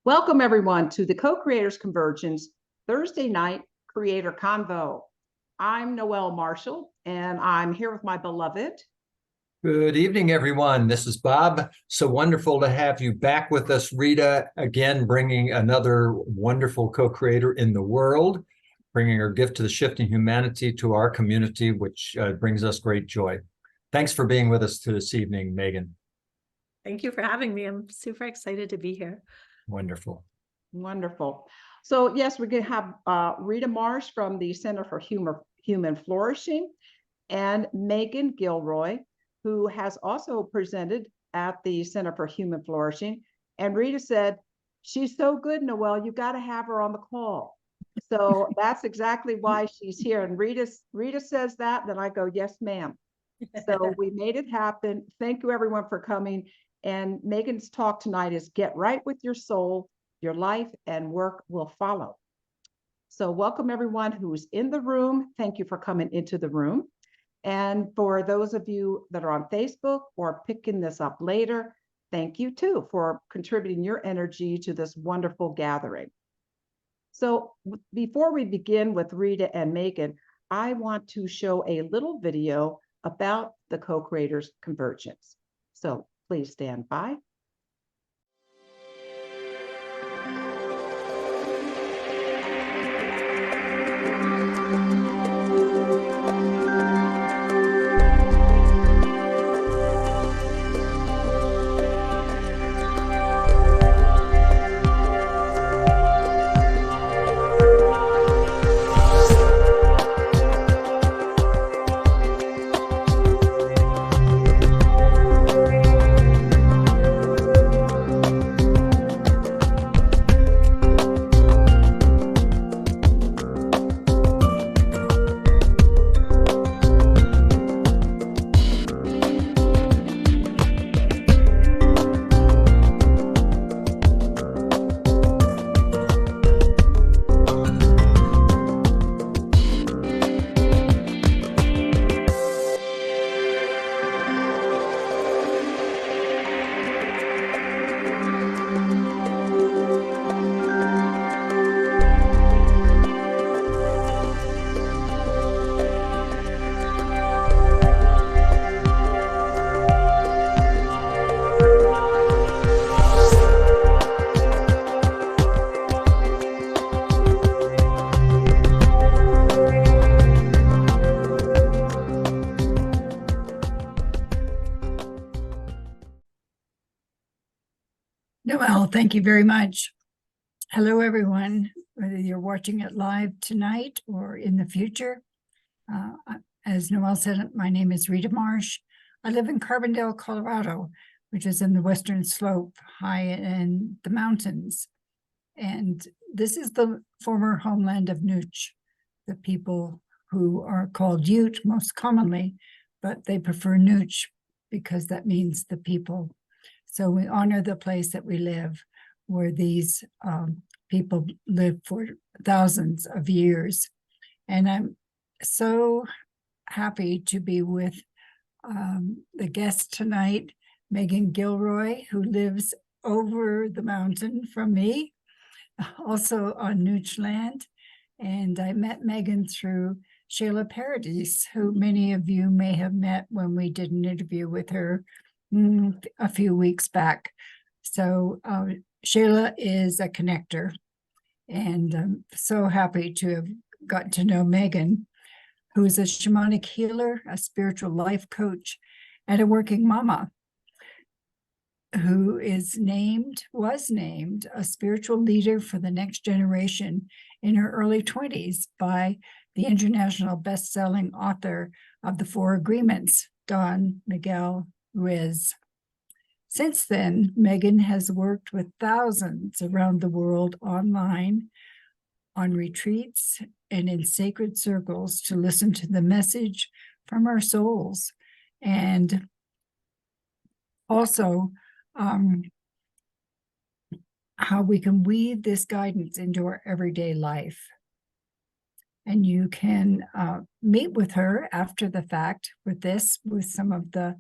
Welcome, everyone, to the Co-Creators Convergence Thursday night Creator Convo. I'm Noelle Marshall, and I'm here with my beloved. Good evening, everyone. This is Bob. So wonderful to have you back with us, Rita, again, bringing another wonderful co-creator in the world, bringing her gift to the shifting humanity to our community, which brings us great joy. Thanks for being with us this evening, Meghan. Thank you for having me. I'm super excited to be here. Wonderful. Wonderful. So yes, we're going to have Rita Marsh from the Center for Human Flourishing and Meghan Gilroy, who has also presented at the Center for Human Flourishing. And Rita said, she's so good, Noelle, you got to have her on the call. So that's exactly why she's here. And Rita says that, then I go, yes, ma'am. So we made it happen. Thank you, everyone, for coming. And Meghan's talk tonight is Get Right with Your Soul, Your Life and Work Will Follow. So welcome, everyone who's in the room. Thank you for coming into the room. And for those of you that are on Facebook or picking this up later, thank you too for contributing your energy to this wonderful gathering. So before we begin with Rita and Meghan, I want to show a little video about the Co-Creators Convergence. So please stand by. Noelle, thank you very much. Hello, everyone, whether you're watching it live tonight or in the future. As Noelle said, my name is Rita Marsh. I live in Carbondale, Colorado, which is in the western slope, high in the mountains. And this is the former homeland of Nooch, the people who are called Ute most commonly, but they prefer Nooch because that means the people. So we honor the place that we live, where these people lived for thousands of years. And I'm so happy to be with the guest tonight, Meghan Gilroy, who lives over the mountain from me, also on Nooch land. And I met Meghan through Shayla Paradis, who many of you may have met when we did an interview with her a few weeks back. So Shayla is a connector, and I'm so happy to have gotten to know Meghan, who is a shamanic healer, a spiritual life coach, and a working mama, who was named a spiritual leader for the next generation in her early 20s by the international best-selling author of The Four Agreements, Don Miguel Ruiz. Since then, Meghan has worked with thousands around the world online, on retreats, and in sacred circles to listen to the message from our souls, and also how we can weave this guidance into our everyday life. And you can meet with her after the fact with some of the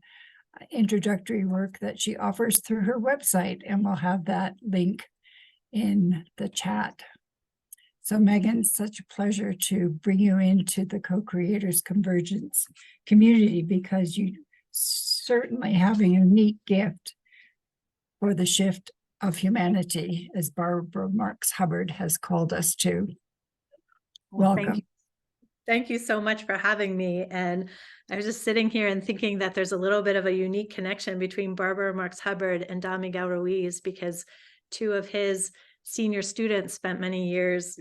introductory work that she offers through her website, and we'll have that link in the chat. So Meghan, it's such a pleasure to bring you into the Co-Creators Convergence community, because you certainly have a unique gift for the shift of humanity, as Barbara Marx Hubbard has called us to. Well, Welcome. Thank you so much for having me. And I was just sitting here and thinking that there's a little bit of a unique connection between Barbara Marx Hubbard and Don Miguel Ruiz, because two of his senior students spent many years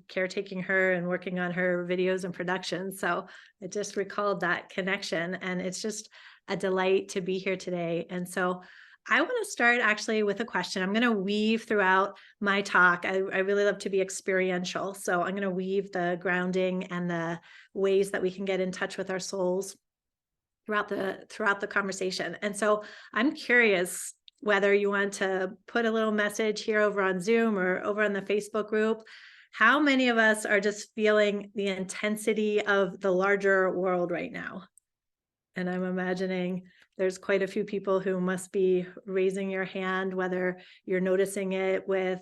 caretaking her and working on her videos and productions. So I just recalled that connection, and it's just a delight to be here today. And so I want to start actually with a question. I'm going to weave throughout my talk. I really love to be experiential. So I'm going to weave the grounding and the ways that we can get in touch with our souls throughout the conversation. And so I'm curious whether you want to put a little message here over on Zoom or over on the Facebook group. How many of us are just feeling the intensity of the larger world right now? And I'm imagining there's quite a few people who must be raising your hand, whether you're noticing it with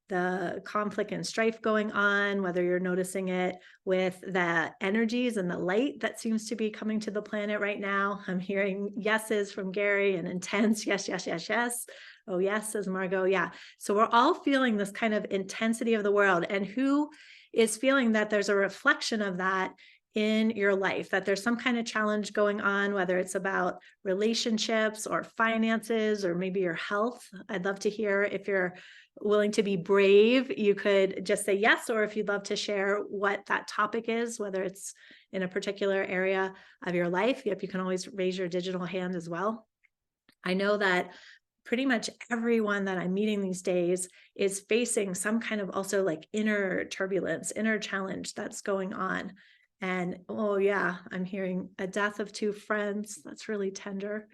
the conflict and strife going on, whether you're noticing it with the energies and the light that seems to be coming to the planet right now. I'm hearing yeses from Gary and intense, yes, yes, yes, yes. Oh, yes, says Margot. Yeah. So we're all feeling this kind of intensity of the world. And who is feeling that there's a reflection of that in your life, that there's some kind of challenge going on, whether it's about relationships or finances or maybe your health? I'd love to hear. If you're willing to be brave, you could just say yes, or if you'd love to share what that topic is, whether it's in a particular area of your life. Yep, you can always raise your digital hand as well. I know that pretty much everyone that I'm meeting these days is facing some kind of also like inner turbulence, inner challenge that's going on. And oh yeah, I'm hearing a death of two friends. That's really tender.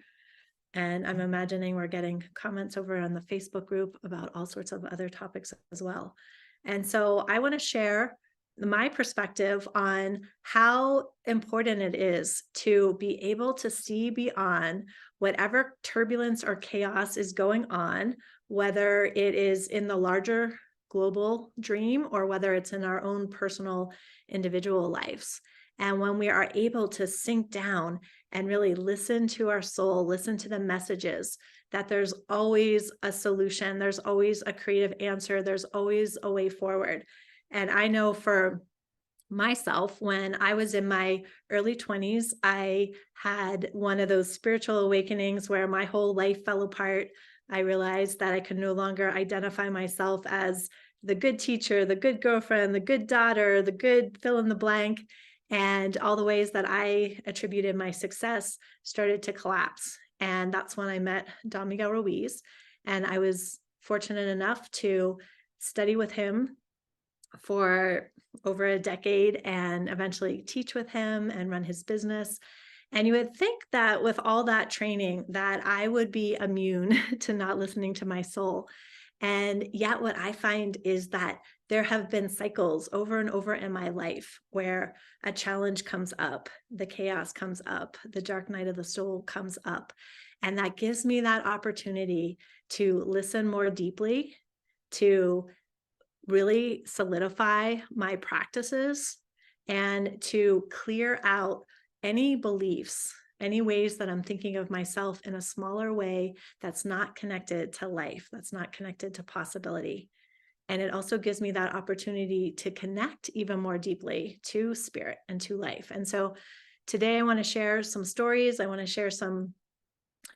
And I'm imagining we're getting comments over on the Facebook group about all sorts of other topics as well. And so I want to share my perspective on how important it is to be able to see beyond whatever turbulence or chaos is going on, whether it is in the larger global dream or whether it's in our own personal individual lives. And when we are able to sink down and really listen to our soul, listen to the messages, that there's always a solution, there's always a creative answer, there's always a way forward. And I know for myself, when I was in my early 20s, I had one of those spiritual awakenings where my whole life fell apart. I realized that I could no longer identify myself as the good teacher, the good girlfriend, the good daughter, the good fill in the blank. And all the ways that I attributed my success started to collapse. And that's when I met Don Miguel Ruiz. And I was fortunate enough to study with him for over a decade and eventually teach with him and run his business. And you would think that with all that training that I would be immune to not listening to my soul. And yet what I find is that there have been cycles over and over in my life where a challenge comes up, the chaos comes up, the dark night of the soul comes up. And that gives me that opportunity to listen more deeply, to really solidify my practices, and to clear out any beliefs, any ways that I'm thinking of myself in a smaller way that's not connected to life, that's not connected to possibility. And it also gives me that opportunity to connect even more deeply to spirit and to life. And so today I want to share some stories. I want to share some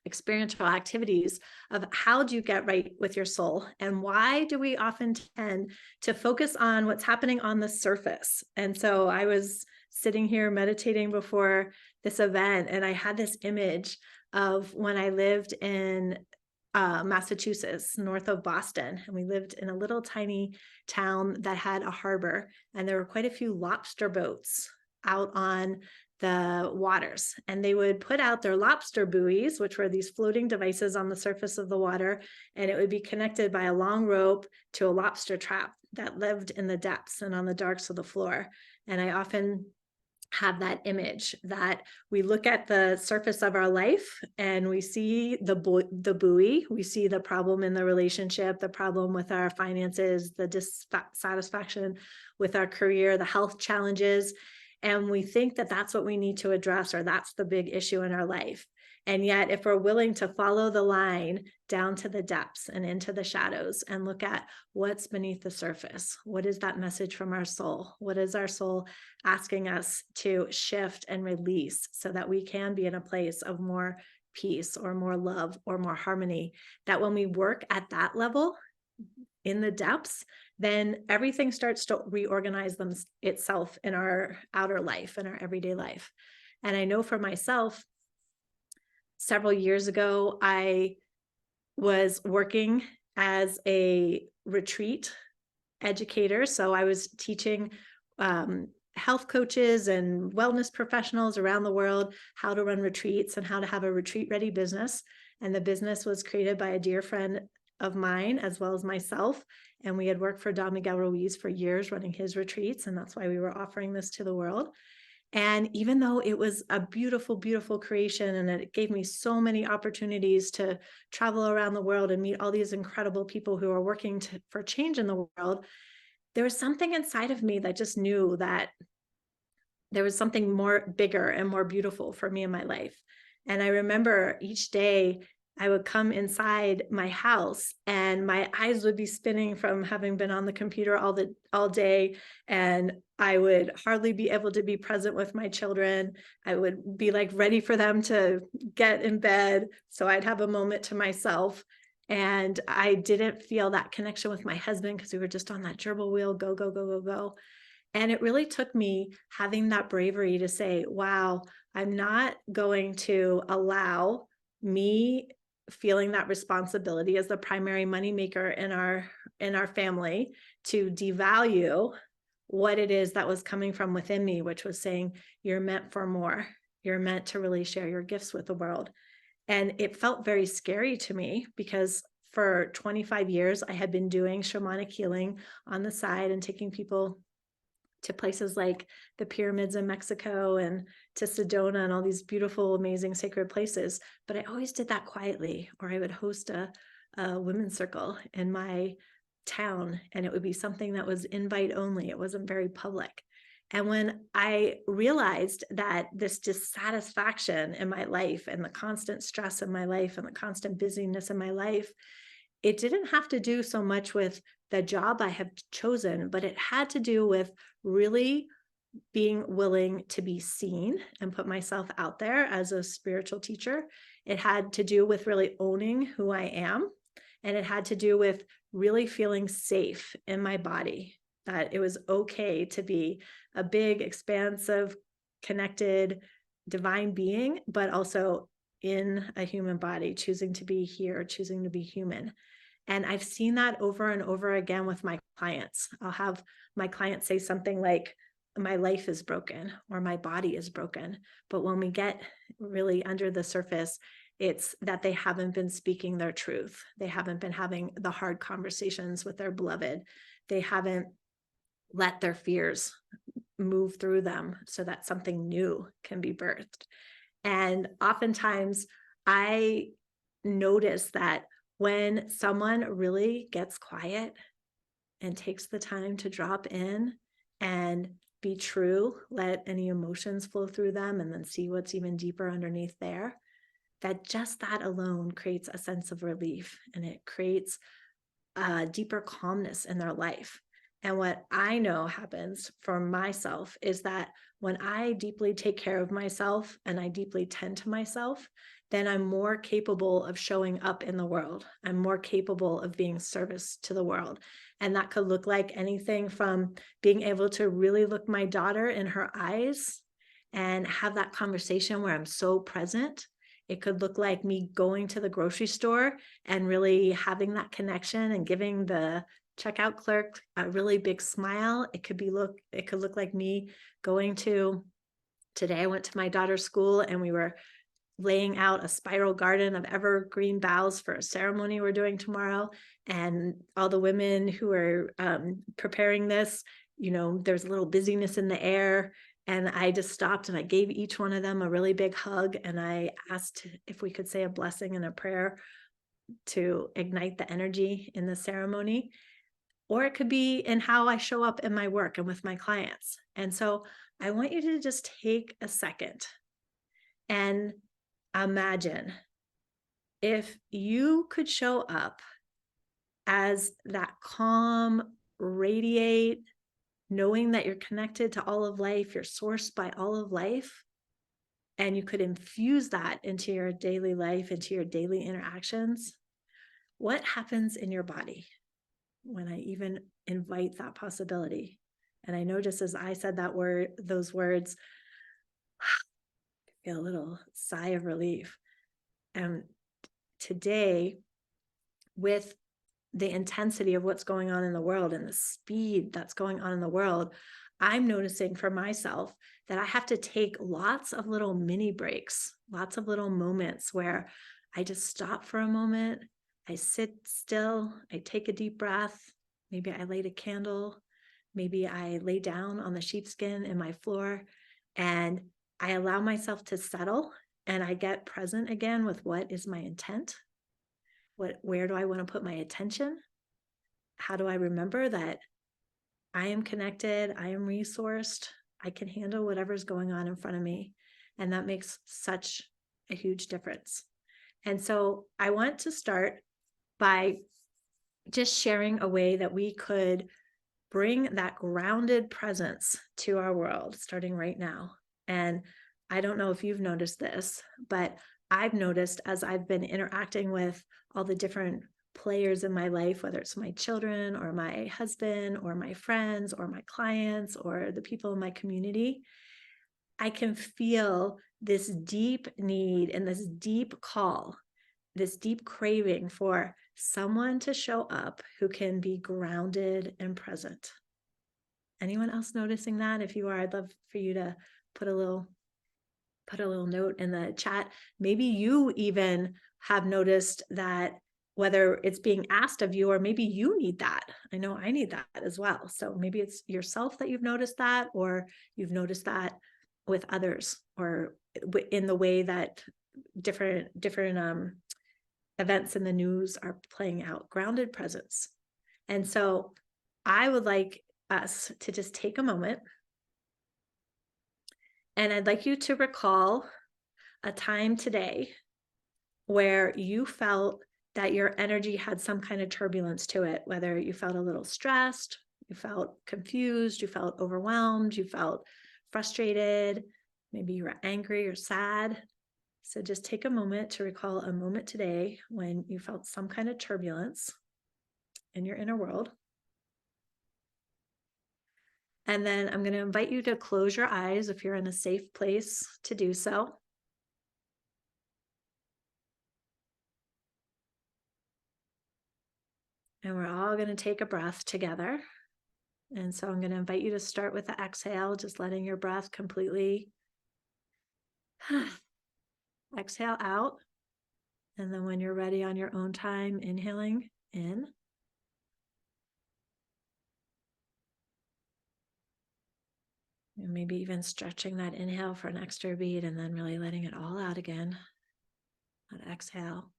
experiential activities of how do you get right with your soul, and why do we often tend to focus on what's happening on the surface. And so I was sitting here meditating before this event, and I had this image of when I lived in Massachusetts, north of Boston, and we lived in a little tiny town that had a harbor, and there were quite a few lobster boats out on the waters, and they would put out their lobster buoys, which were these floating devices on the surface of the water, and it would be connected by a long rope to a lobster trap that lived in the depths and on the darks of the floor. And I often have that image that we look at the surface of our life and we see the buoy, we see the problem in the relationship, the problem with our finances, the dissatisfaction with our career, the health challenges. And we think that that's what we need to address, or that's the big issue in our life. And yet, if we're willing to follow the line down to the depths and into the shadows and look at what's beneath the surface, what is that message from our soul? What is our soul asking us to shift and release so that we can be in a place of more peace or more love or more harmony? That when we work at that level in the depths, then everything starts to reorganize itself in our outer life, in our everyday life. And I know for myself, several years ago, I was working as a retreat educator. So I was teaching health coaches and wellness professionals around the world how to run retreats and how to have a retreat-ready business. And the business was created by a dear friend of mine, as well as myself. And we had worked for Don Miguel Ruiz for years running his retreats. And that's why we were offering this to the world. And even though it was a beautiful, beautiful creation, and it gave me so many opportunities to travel around the world and meet all these incredible people who are working for change in the world, there was something inside of me that just knew that there was something more bigger and more beautiful for me in my life. And I remember each day I would come inside my house and my eyes would be spinning from having been on the computer all day, and I would hardly be able to be present with my children. I would be like ready for them to get in bed, so I'd have a moment to myself. And I didn't feel that connection with my husband because we were just on that gerbil wheel, go, go, go, go, go. And it really took me having that bravery to say, wow, I'm not going to allow me feeling that responsibility as the primary moneymaker in our family to devalue what it is that was coming from within me, which was saying, you're meant for more. You're meant to really share your gifts with the world. And it felt very scary to me because for 25 years, I had been doing shamanic healing on the side and taking people to places like the pyramids in Mexico and to Sedona and all these beautiful, amazing sacred places. But I always did that quietly, or I would host a women's circle in my town, and it would be something that was invite only. It wasn't very public. And when I realized that this dissatisfaction in my life and the constant stress in my life and the constant busyness in my life, it didn't have to do so much with the job I have chosen, but it had to do with really being willing to be seen and put myself out there as a spiritual teacher. It had to do with really owning who I am. And it had to do with really feeling safe in my body, that it was okay to be a big, expansive, connected, divine being, but also in a human body, choosing to be here, choosing to be human. And I've seen that over and over again with my clients. I'll have my clients say something like, my life is broken or my body is broken. But when we get really under the surface, it's that they haven't been speaking their truth. They haven't been having the hard conversations with their beloved. They haven't let their fears move through them so that something new can be birthed. And oftentimes I notice that when someone really gets quiet and takes the time to drop in and be true, let any emotions flow through them, and then see what's even deeper underneath there, that just that alone creates a sense of relief, and it creates a deeper calmness in their life. And what I know happens for myself is that when I deeply take care of myself and I deeply tend to myself, then I'm more capable of showing up in the world. I'm more capable of being service to the world. And that could look like anything from being able to really look my daughter in her eyes and have that conversation where I'm so present. It could look like me going to the grocery store and really having that connection and giving the checkout clerk a really big smile. It could look like me going to, today I went to my daughter's school and we were laying out a spiral garden of evergreen boughs for a ceremony we're doing tomorrow. And all the women who are preparing this, there's a little busyness in the air. And I just stopped and I gave each one of them a really big hug. And I asked if we could say a blessing and a prayer to ignite the energy in the ceremony. Or it could be in how I show up in my work and with my clients. And so I want you to just take a second and imagine if you could show up as that calm, radiate, knowing that you're connected to all of life, you're sourced by all of life, and you could infuse that into your daily life, into your daily interactions. What happens in your body when I even invite that possibility? And I know just as I said those words, I feel a little sigh of relief. And today, with the intensity of what's going on in the world and the speed that's going on in the world, I'm noticing for myself that I have to take lots of little mini breaks, lots of little moments where I just stop for a moment, I sit still, I take a deep breath, maybe I light a candle, maybe I lay down on the sheepskin in my floor, and I allow myself to settle, and I get present again with what is my intent. Where do I want to put my attention? How do I remember that I am connected, I am resourced, I can handle whatever's going on in front of me? And that makes such a huge difference. And so I want to start by just sharing a way that we could bring that grounded presence to our world, starting right now. And I don't know if you've noticed this, but I've noticed as I've been interacting with all the different players in my life, whether it's my children or my husband or my friends or my clients or the people in my community, I can feel this deep need and this deep call, this deep craving for someone to show up who can be grounded and present. Anyone else noticing that? If you are, I'd love for you to put a little note in the chat. Maybe you even have noticed that, whether it's being asked of you or maybe you need that. I know I need that as well. So maybe it's yourself that you've noticed that, or you've noticed that with others, or in the way that different events in the news are playing out. Grounded presence. And so I would like us to just take a moment, and I'd like you to recall a time today where you felt that your energy had some kind of turbulence to it, whether you felt a little stressed, you felt confused, you felt overwhelmed, you felt frustrated, maybe you were angry or sad. So just take a moment to recall a moment today when you felt some kind of turbulence in your inner world. And then I'm going to invite you to close your eyes if you're in a safe place to do so. And we're all going to take a breath together. And so I'm going to invite you to start with the exhale, just letting your breath completely exhale out. And then when you're ready on your own time, inhaling in. And maybe even stretching that inhale for an extra beat, and then really letting it all out again. That exhale.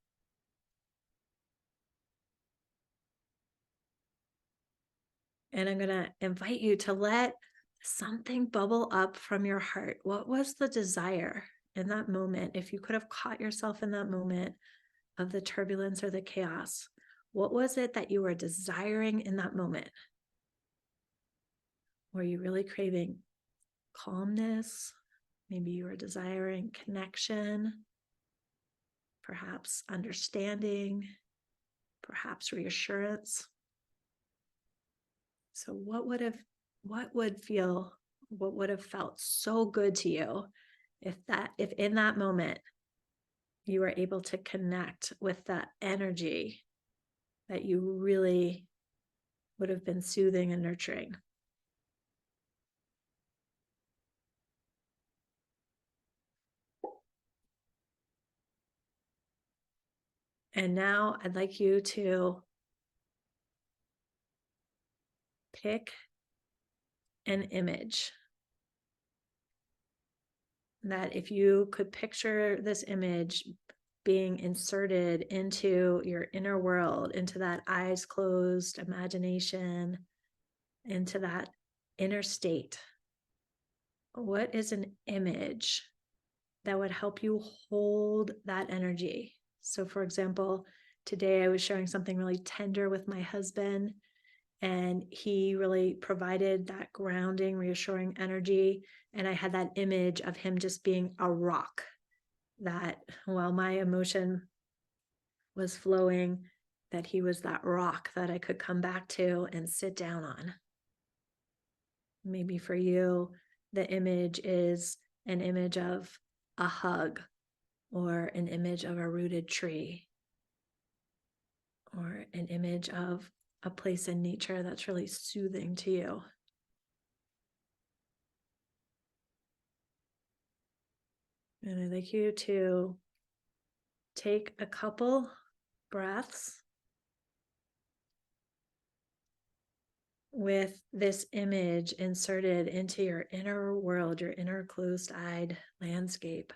And I'm going to invite you to let something bubble up from your heart. What was the desire in that moment? If you could have caught yourself in that moment of the turbulence or the chaos, what was it that you were desiring in that moment? Were you really craving calmness? Maybe you were desiring connection, perhaps understanding, perhaps reassurance. So what would have felt so good to you if in that moment you were able to connect with that energy that you really would have been soothing and nurturing? And now I'd like you to pick an image. That if you could picture this image being inserted into your inner world, into that eyes closed imagination, into that inner state, what is an image that would help you hold that energy? So, for example, today I was sharing something really tender with my husband, and he really provided that grounding, reassuring energy. And I had that image of him just being a rock, that while my emotion was flowing, that he was that rock that I could come back to and sit down on. Maybe for you, the image is an image of a hug, or an image of a rooted tree, or an image of a place in nature that's really soothing to you. And I'd like you to take a couple breaths with this image inserted into your inner world, your inner closed-eyed landscape.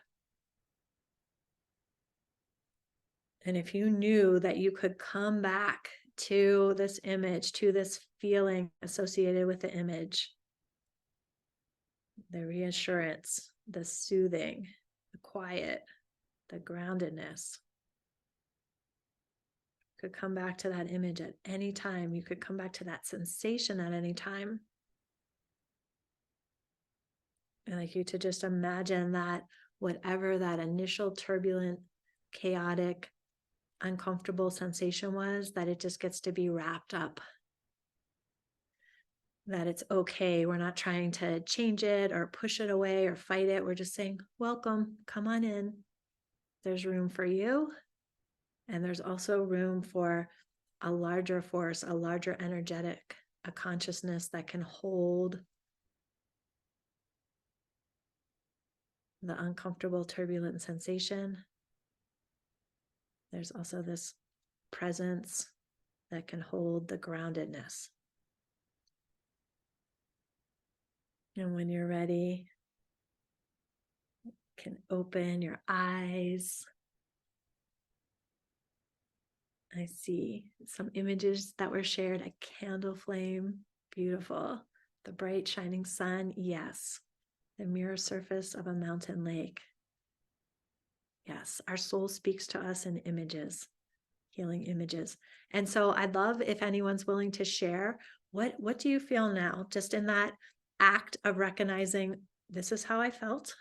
And if you knew that you could come back to this image, to this feeling associated with the image, the reassurance, the soothing, the quiet, the groundedness, could come back to that image at any time. You could come back to that sensation at any time. I'd like you to just imagine that whatever that initial turbulent, chaotic, uncomfortable sensation was, that it just gets to be wrapped up. That it's okay. We're not trying to change it or push it away or fight it. We're just saying, welcome, come on in. There's room for you. And there's also room for a larger force, a larger energetic, a consciousness that can hold the uncomfortable, turbulent sensation. There's also this presence that can hold the groundedness. And when you're ready, you can open your eyes. I see some images that were shared, a candle flame, beautiful. The bright shining sun, yes. The mirror surface of a mountain lake. Yes, our soul speaks to us in images, healing images. And so I'd love if anyone's willing to share, what do you feel now? Just in that act of recognizing, this is how I felt.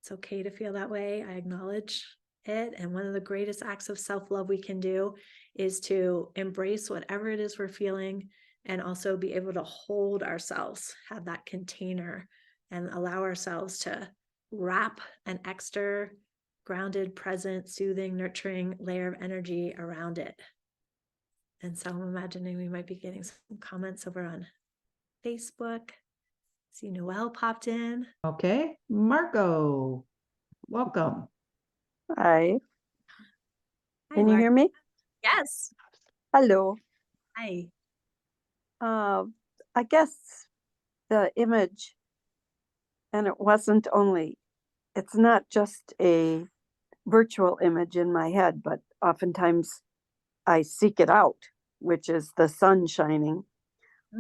It's okay to feel that way. I acknowledge it. And one of the greatest acts of self-love we can do is to embrace whatever it is we're feeling, and also be able to hold ourselves, have that container, and allow ourselves to wrap an extra grounded, present, soothing, nurturing layer of energy around it. And so I'm imagining we might be getting some comments over on Facebook. See, Noelle popped in. Okay, Marco, welcome. Hi, Hi, can you Mark. hear me? Yes. Hello. Hi. I guess the image, and it's not just a virtual image in my head, but oftentimes I seek it out, which is the sun shining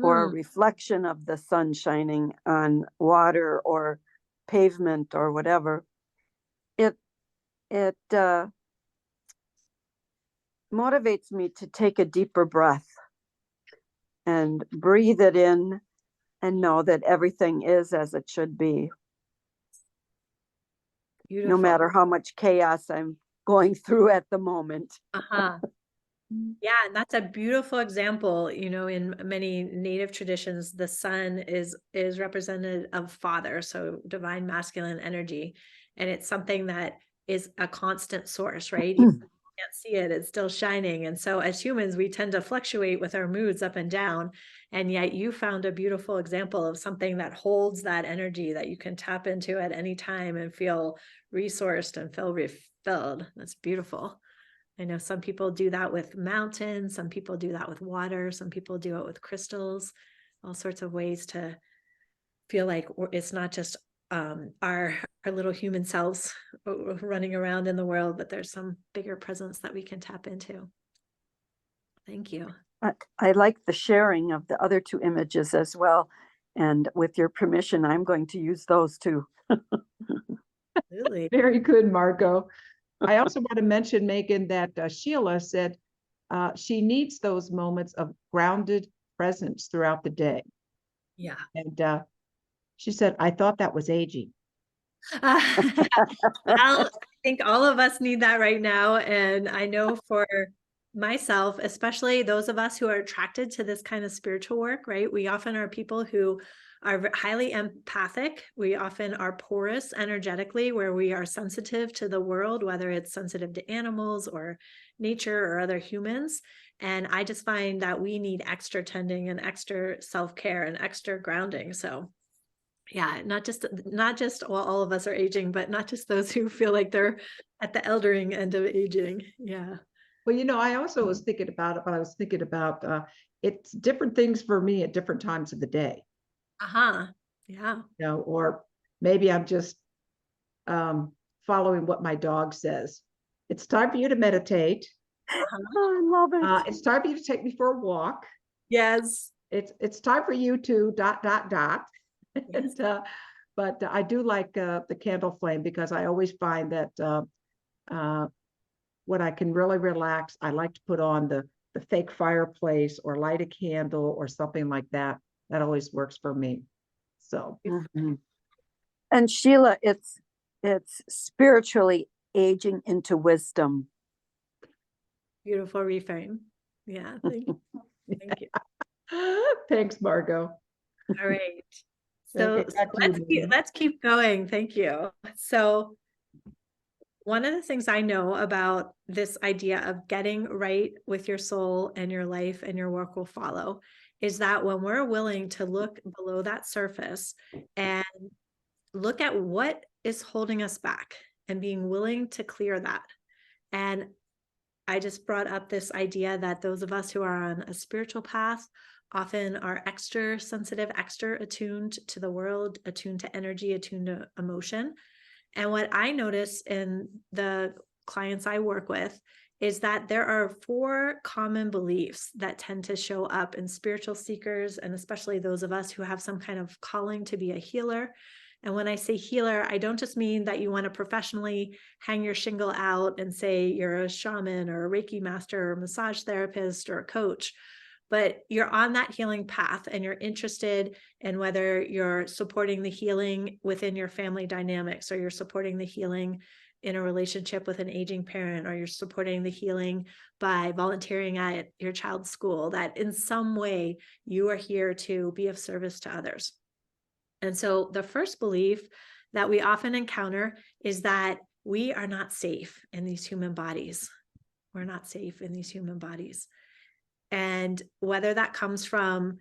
or a reflection of the sun shining on water or pavement or whatever. It motivates me to take a deeper breath and breathe it in and know that everything is as it should be. Beautiful. No matter how much chaos I'm going through at the moment. Uh-huh. Yeah, and that's a beautiful example. You know, in many native traditions, the sun is represented of father, so divine masculine energy. And it's something that is a constant source, right? You can't see it, it's still shining. And so as humans, we tend to fluctuate with our moods up and down. And yet you found a beautiful example of something that holds that energy that you can tap into at any time and feel resourced and feel refilled. That's beautiful. I know some people do that with mountains, some people do that with water, some people do it with crystals. all sorts of ways to feel like it's not just our little human selves running around in the world, but there's some bigger presence that we can tap into. Thank you. I like the sharing of the other two images as well. And with your permission, I'm going to use those too. Absolutely. Very good, Margot. I also want to mention, Megan, that Sheila said she needs those moments of grounded presence throughout the day. Yeah. And she said, I thought that was aging. I think all of us need that right now. And I know for myself, especially those of us who are attracted to this kind of spiritual work, right? We often are people who are highly empathic. We often are porous energetically, where we are sensitive to the world, whether it's sensitive to animals or nature or other humans. And I just find that we need extra tending and extra self-care and extra grounding. So yeah, not just well, all of us are aging, but not just those who feel like they're at the eldering end of aging. Yeah. Well, I also was thinking about it, but I was thinking about it's different things for me at different times of the day. Uh-huh. Yeah. Or maybe I'm just following what my dog says. It's time for you to meditate. Uh-huh. Oh, I love it. It's time for you to take me for a walk. Yes. It's time for you to ... Yes. But I do like the candle flame, because I always find that when I can really relax, I like to put on the fake fireplace or light a candle or something like that. That always works for me. So Mhm. And Sheila, it's spiritually aging into wisdom. Beautiful reframe. Yeah. Thank you. Thank you. thanks, Margot. All right. So, Okay, back to you, Megan. let's keep going. Thank you. So one of the things I know about this idea of getting right with your soul and your life and your work will follow is that when we're willing to look below that surface and look at what is holding us back and being willing to clear that. And I just brought up this idea that those of us who are on a spiritual path often are extra sensitive, extra attuned to the world, attuned to energy, attuned to emotion. And what I notice in the clients I work with is that there are 4 common beliefs that tend to show up in spiritual seekers, and especially those of us who have some kind of calling to be a healer. And when I say healer, I don't just mean that you want to professionally hang your shingle out and say you're a shaman or a Reiki master or a massage therapist or a coach, but you're on that healing path and you're interested in whether you're supporting the healing within your family dynamics, or you're supporting the healing in a relationship with an aging parent, or you're supporting the healing by volunteering at your child's school, that in some way you are here to be of service to others. And so the first belief that we often encounter is that we are not safe in these human bodies. We're not safe in these human bodies. And whether that comes from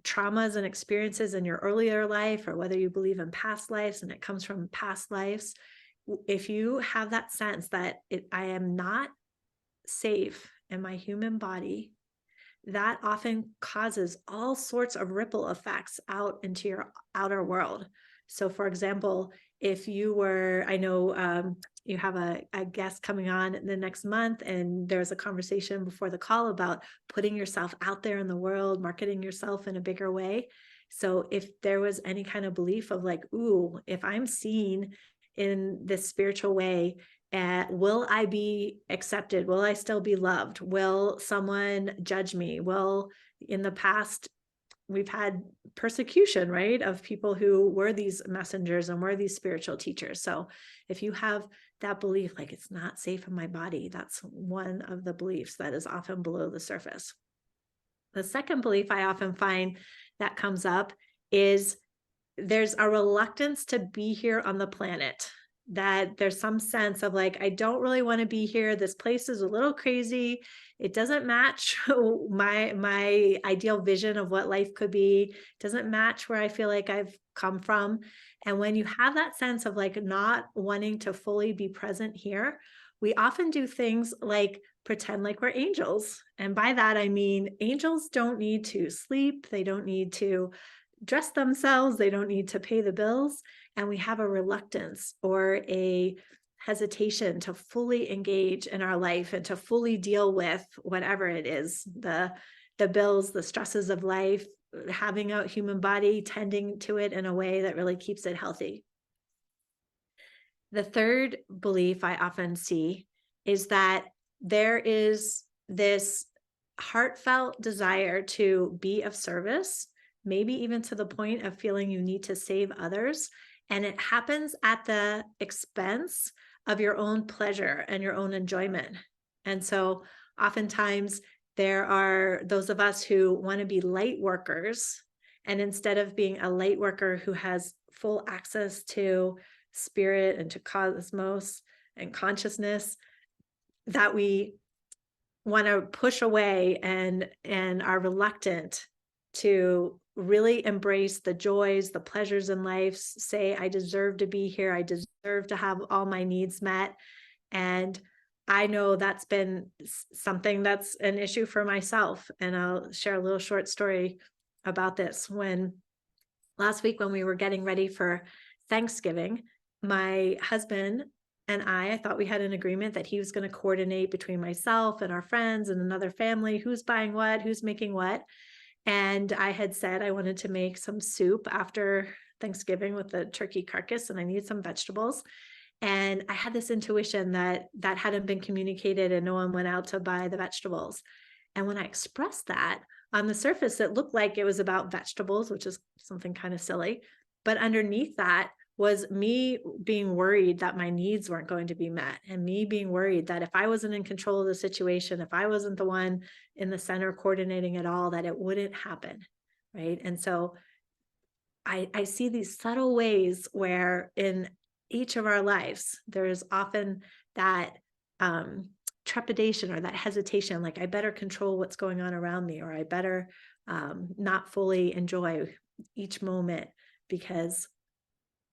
traumas and experiences in your earlier life, or whether you believe in past lives and it comes from past lives, if you have that sense that I am not safe in my human body, that often causes all sorts of ripple effects out into your outer world. So for example, if you were, I know you have a guest coming on the next month, and there's a conversation before the call about putting yourself out there in the world, marketing yourself in a bigger way. So if there was any kind of belief of like, ooh, if I'm seen in this spiritual way, will I be accepted? Will I still be loved? Will someone judge me? Will, in the past, we've had persecution, right, of people who were these messengers and were these spiritual teachers. So if you have that belief, like it's not safe in my body, that's one of the beliefs that is often below the surface. The second belief I often find that comes up is there's a reluctance to be here on the planet, that there's some sense of like, I don't really want to be here. This place is a little crazy. It doesn't match my ideal vision of what life could be. It doesn't match where I feel like I've come from. And when you have that sense of like not wanting to fully be present here, we often do things like pretend like we're angels. And by that, I mean, angels don't need to sleep. They don't need to dress themselves. They don't need to pay the bills. And we have a reluctance or a hesitation to fully engage in our life and to fully deal with whatever it is, the bills, the stresses of life, having a human body, tending to it in a way that really keeps it healthy. The third belief I often see is that there is this heartfelt desire to be of service, maybe even to the point of feeling you need to save others. And it happens at the expense of your own pleasure and your own enjoyment. And so oftentimes there are those of us who want to be light workers. And instead of being a light worker who has full access to spirit and to cosmos and consciousness, that we want to push away and are reluctant to really embrace the joys, the pleasures in life, say, I deserve to be here. I deserve to have all my needs met. And I know that's been something that's an issue for myself. And I'll share a little short story about this. When last week, when we were getting ready for Thanksgiving, my husband and I thought we had an agreement that he was going to coordinate between myself and our friends and another family, who's buying what, who's making what. And I had said I wanted to make some soup after Thanksgiving with the turkey carcass, and I needed some vegetables. And I had this intuition that that hadn't been communicated and no one went out to buy the vegetables. And when I expressed that, on the surface, it looked like it was about vegetables, which is something kind of silly. But underneath that was me being worried that my needs weren't going to be met, and me being worried that if I wasn't in control of the situation, if I wasn't the one in the center coordinating it all, that it wouldn't happen, right? And so I see these subtle ways where in each of our lives, there's often that trepidation or that hesitation, like I better control what's going on around me, or I better not fully enjoy each moment because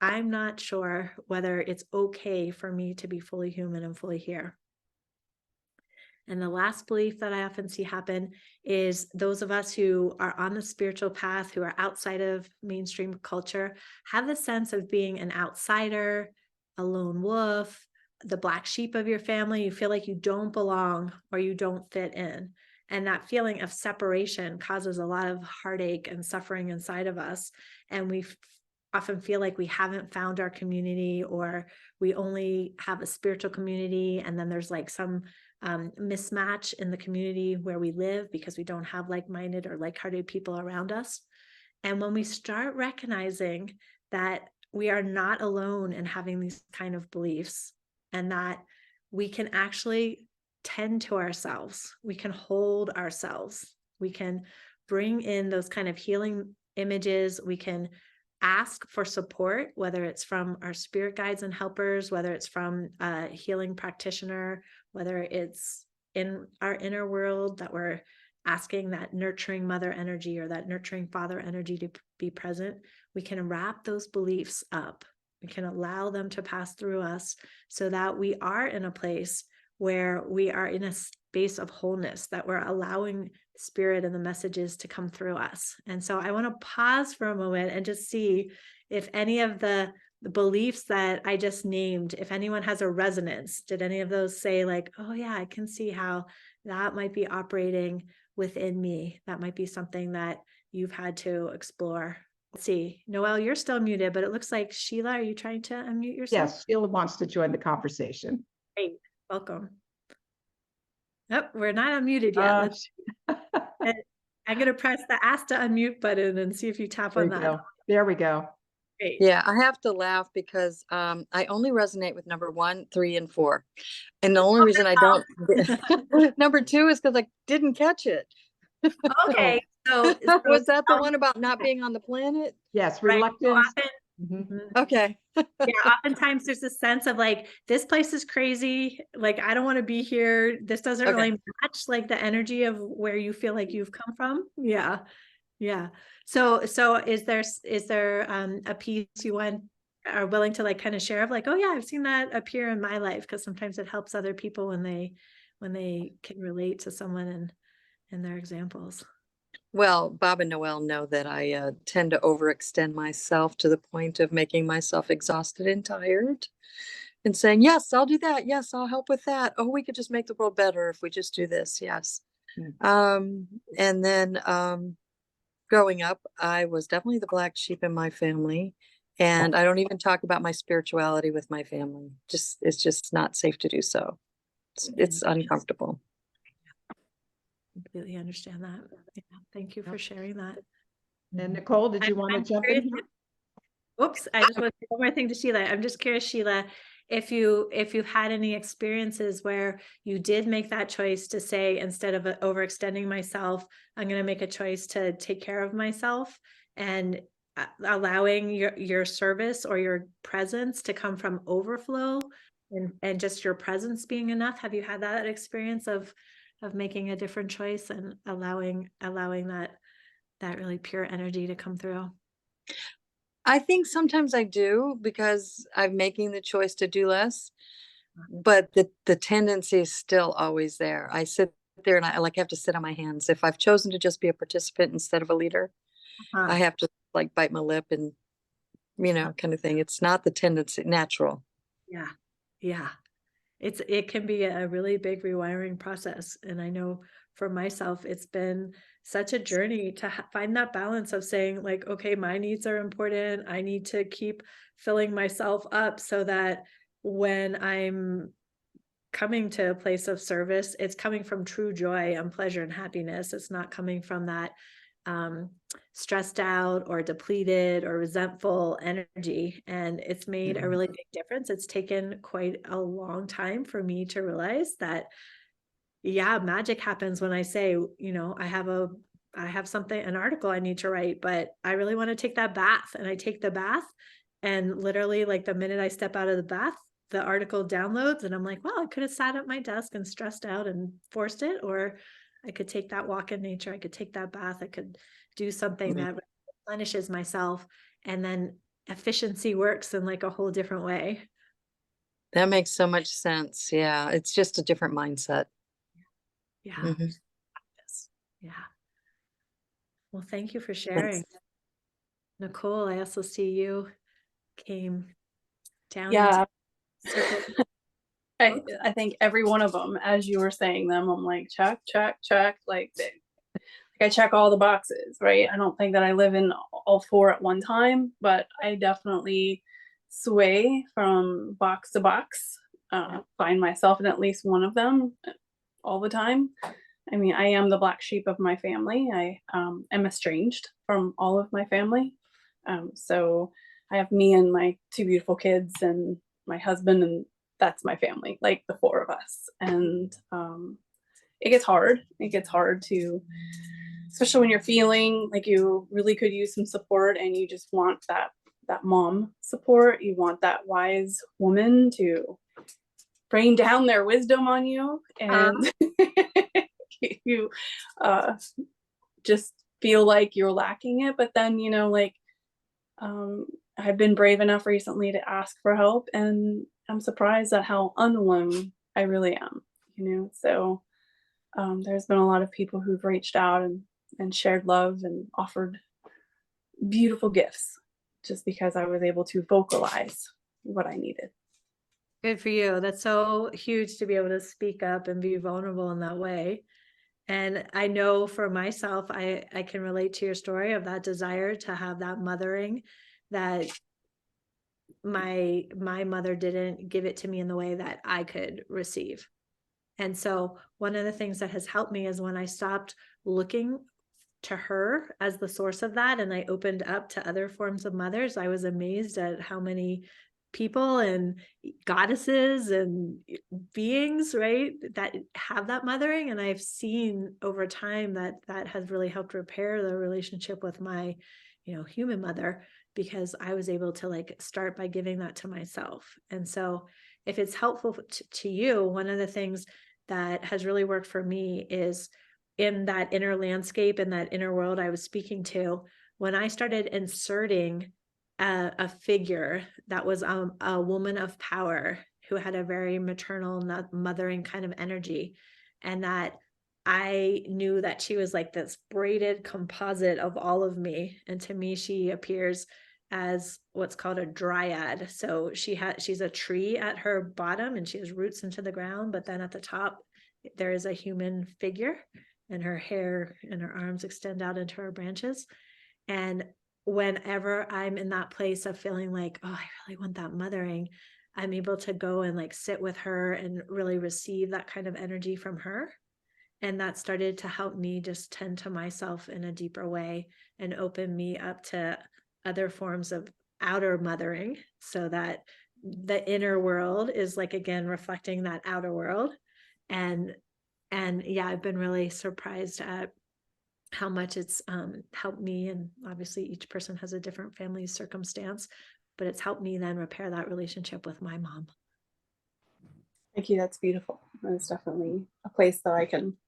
I'm not sure whether it's okay for me to be fully human and fully here. And the last belief that I often see happen is those of us who are on the spiritual path, who are outside of mainstream culture, have the sense of being an outsider, a lone wolf, the black sheep of your family. You feel like you don't belong or you don't fit in. And that feeling of separation causes a lot of heartache and suffering inside of us. And we often feel like we haven't found our community, or we only have a spiritual community. And then there's like some mismatch in the community where we live because we don't have like-minded or like-hearted people around us. And when we start recognizing that we are not alone in having these kind of beliefs, and that we can actually tend to ourselves, we can hold ourselves, we can bring in those kind of healing images, we can ask for support, whether it's from our spirit guides and helpers, whether it's from a healing practitioner, whether it's in our inner world that we're asking that nurturing mother energy or that nurturing father energy to be present. We can wrap those beliefs up. We can allow them to pass through us so that we are in a place where we are in a space of wholeness, that we're allowing spirit and the messages to come through us. And so I want to pause for a moment and just see if any of the beliefs that I just named, if anyone has a resonance. Did any of those say like, oh yeah, I can see how that might be operating within me? That might be something that you've had to explore. Let's see. Noelle, you're still muted, but it looks like Sheila, are you trying to unmute yourself? Yes, Sheila wants to join the conversation. Great. Welcome. Oh, we're not unmuted yet. I'm going to press the ask to unmute button and see if you tap on that. There we go. Great. Yeah, I have to laugh because I only resonate with number 1, 3, and 4. And the only reason I don't number 2 is because I didn't catch it. Okay. So was that the one about not being on the planet? Yes, reluctance. Right. Okay. Yeah, oftentimes there's a sense of like, this place is crazy. Like, I don't want to be here. This doesn't really match like the energy of where you feel like you've come from. Yeah. Yeah. So is there a piece you are willing to like kind of share of like, oh yeah, I've seen that appear in my life? Because sometimes it helps other people when when they can relate to someone and their examples. Well, Bob and Noelle know that I tend to overextend myself to the point of making myself exhausted and tired and saying, yes, I'll do that. Yes, I'll help with that. Oh, we could just make the world better if we just do this. Yes. And then growing up, I was definitely the black sheep in my family. And I don't even talk about my spirituality with my family. It's just not safe to do so. It's uncomfortable. Completely understand that. Yeah, thank you for sharing that. And Nicole, did you want to I'm jump in curious here? Whoops, I just want to say one more thing to Sheila. I'm just curious, Sheila, if you've had any experiences where you did make that choice to say, instead of overextending myself, I'm going to make a choice to take care of myself, and allowing your service or your presence to come from overflow and just your presence being enough. Have you had that experience of making a different choice and allowing that really pure energy to come through? I think sometimes I do, because I'm making the choice to do less, but the tendency is still always there. I sit there and I have to sit on my hands. If I've chosen to just be a participant instead of a leader, I have to like bite my lip and, kind of thing. It's not the tendency, natural. Yeah. Yeah. It can be a really big rewiring process. And I know for myself, it's been such a journey to find that balance of saying, like, okay, my needs are important. I need to keep filling myself up so that when I'm coming to a place of service, it's coming from true joy and pleasure and happiness. It's not coming from that stressed out or depleted or resentful energy. And it's made a really big difference. It's taken quite a long time for me to realize that, yeah, magic happens when I say, I have something, an article I need to write, but I really want to take that bath. And I take the bath, and literally, like, the minute I step out of the bath, the article downloads, and I'm like, well, I could have sat at my desk and stressed out and forced it, or I could take that walk in nature. I could take that bath. I could do something that replenishes myself, and then efficiency works in like a whole different way. That makes so much sense. Yeah. It's just a different mindset. Yeah. Mhm. Yeah. Well, thank you for sharing. Nicole, I also see you came down. Yeah. Circle. I think every one of them, as you were saying them, I'm like, check, check, check. Like I check all the boxes, right? I don't think that I live in all four at one time, but I definitely sway from box to box, find myself in at least one of them all the time. I mean, I am the black sheep of my family. I am estranged from all of my family. So I have me and my two beautiful kids and my husband, and that's my family, like the four of us. And it gets hard. It gets hard to, especially when you're feeling like you really could use some support and you just want that mom support. You want that wise woman to rain down their wisdom on you, and you just feel like you're lacking it. But then, I've been brave enough recently to ask for help, and I'm surprised at how unalone I really am, so there's been a lot of people who've reached out and shared love and offered beautiful gifts just because I was able to vocalize what I needed. Good for you. That's so huge to be able to speak up and be vulnerable in that way. And I know for myself, I can relate to your story of that desire to have that mothering that my mother didn't give it to me in the way that I could receive. And so one of the things that has helped me is when I stopped looking to her as the source of that, and I opened up to other forms of mothers, I was amazed at how many people and goddesses and beings, right, that have that mothering. And I've seen over time that has really helped repair the relationship with my, human mother, because I was able to like start by giving that to myself. And so if it's helpful to you, one of the things that has really worked for me is in that inner landscape and that inner world I was speaking to, when I started inserting a figure that was a woman of power who had a very maternal, mothering kind of energy. And that I knew that she was like this braided composite of all of me. And to me, she appears as what's called a dryad. So she's a tree at her bottom and she has roots into the ground, but then at the top, there is a human figure and her hair and her arms extend out into her branches. And whenever I'm in that place of feeling like, oh, I really want that mothering, I'm able to go and like sit with her and really receive that kind of energy from her. And that started to help me just tend to myself in a deeper way and open me up to other forms of outer mothering, so that the inner world is like, again, reflecting that outer world. And yeah, I've been really surprised at how much it's helped me. And obviously each person has a different family circumstance, but it's helped me then repair that relationship with my mom. Thank you. That's beautiful. That's definitely a place that I can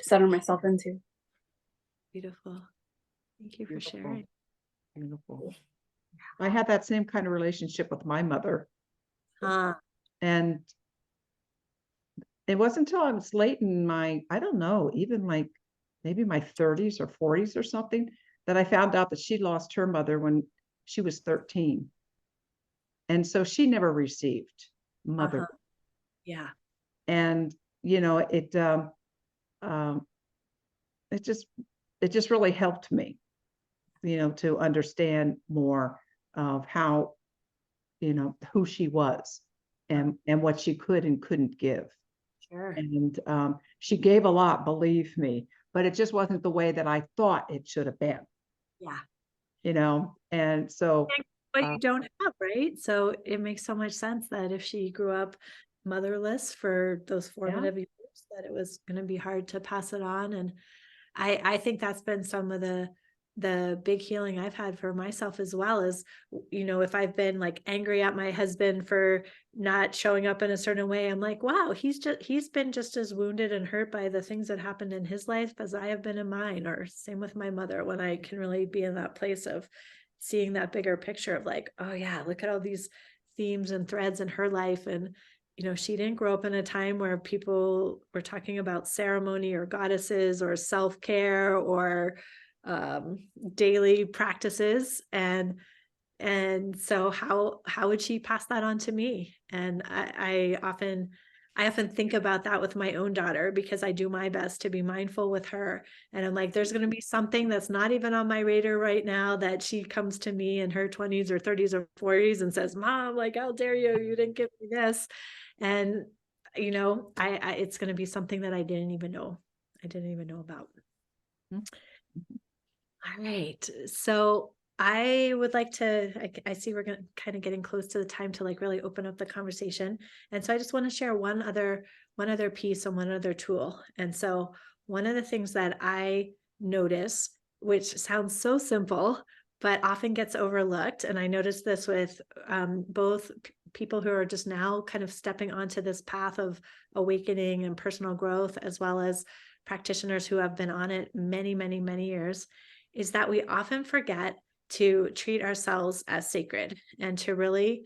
center myself into. Beautiful. Thank you for Beautiful. sharing. Beautiful. I had that same kind of relationship with my mother. And it wasn't until I was late in my, I don't know, even like maybe my 30s or 40s or something, that I found out that she lost her mother when she was 13. And so she never received mother. Yeah. And, you know, it just really helped me, you know, to understand more of how, you know, who she was and what she could and couldn't give. Sure. And she gave a lot, believe me, but it just wasn't the way that I thought it should have been. Yeah. You know, and so. But you don't have, right? So it makes so much sense that if she grew up motherless for those formative years, that it was going to be hard to pass it on. And I think that's been some of the big healing I've had for myself as well. Is, you know, if I've been like angry at my husband for not showing up in a certain way, I'm like, wow, he's been just as wounded and hurt by the things that happened in his life as I have been in mine. Or same with my mother, when I can really be in that place of seeing that bigger picture of like, oh yeah, look at all these themes and threads in her life. And, you know, she didn't grow up in a time where people were talking about ceremony or goddesses or self-care or daily practices. And so how would she pass that on to me? And I often think about that with my own daughter, because I do my best to be mindful with her. And I'm like, there's going to be something that's not even on my radar right now, that she comes to me in her 20s or 30s or 40s and says, Mom, like, how dare you? You didn't give me this. And, you know, it's going to be something that I didn't even know about. All right. So I would like to, I see we're kind of getting close to the time to like really open up the conversation. And so I just want to share one other piece and one other tool. And so one of the things that I notice, which sounds so simple, but often gets overlooked. And I noticed this with both people who are just now kind of stepping onto this path of awakening and personal growth, as well as practitioners who have been on it many, many, many years, is that we often forget to treat ourselves as sacred and to really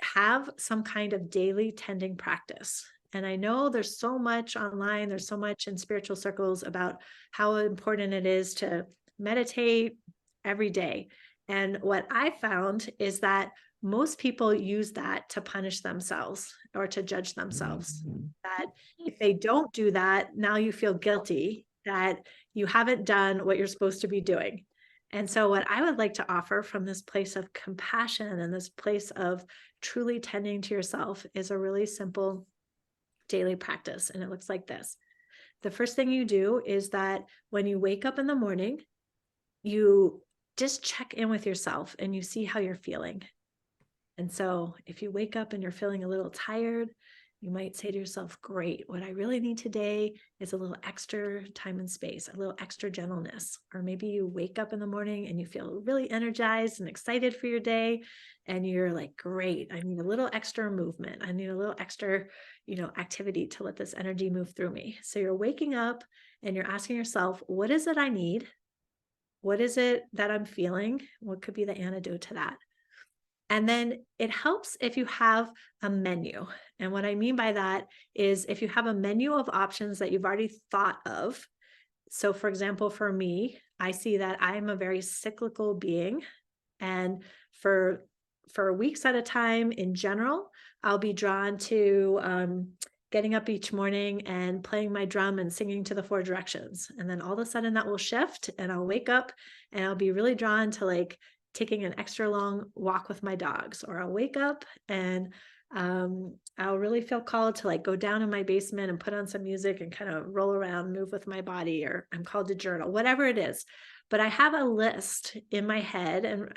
have some kind of daily tending practice. And I know there's so much online, there's so much in spiritual circles about how important it is to meditate every day. And what I found is that most people use that to punish themselves or to judge themselves. That if they don't do that, now you feel guilty that you haven't done what you're supposed to be doing. And so what I would like to offer from this place of compassion and this place of truly tending to yourself is a really simple daily practice. And it looks like this. The first thing you do is that when you wake up in the morning, you just check in with yourself and you see how you're feeling. And so if you wake up and you're feeling a little tired, you might say to yourself, great, what I really need today is a little extra time and space, a little extra gentleness. Or maybe you wake up in the morning and you feel really energized and excited for your day. And you're like, great, I need a little extra movement. I need a little extra, activity to let this energy move through me. So you're waking up and you're asking yourself, what is it I need? What is it that I'm feeling? What could be the antidote to that? And then it helps if you have a menu. And what I mean by that is if you have a menu of options that you've already thought of. So for example, for me, I see that I'm a very cyclical being. And for weeks at a time in general, I'll be drawn to getting up each morning and playing my drum and singing to the 4 directions. And then all of a sudden that will shift and I'll wake up and I'll be really drawn to like taking an extra long walk with my dogs, or I'll wake up and I'll really feel called to like go down in my basement and put on some music and kind of roll around, move with my body, or I'm called to journal, whatever it is. But I have a list in my head. And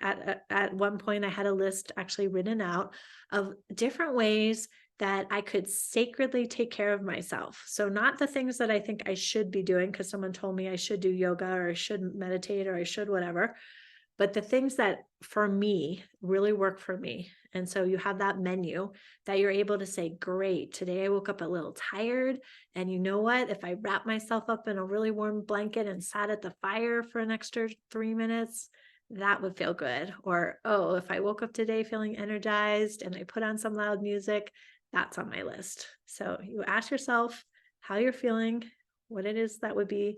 at one point I had a list actually written out of different ways that I could sacredly take care of myself. So not the things that I think I should be doing because someone told me I should do yoga or I should meditate or I should whatever, but the things that for me really work for me. And so you have that menu that you're able to say, great, today I woke up a little tired. And you know what? If I wrap myself up in a really warm blanket and sat at the fire for an extra 3 minutes, that would feel good. Or, oh, if I woke up today feeling energized and I put on some loud music, that's on my list. So you ask yourself how you're feeling, what it is that would be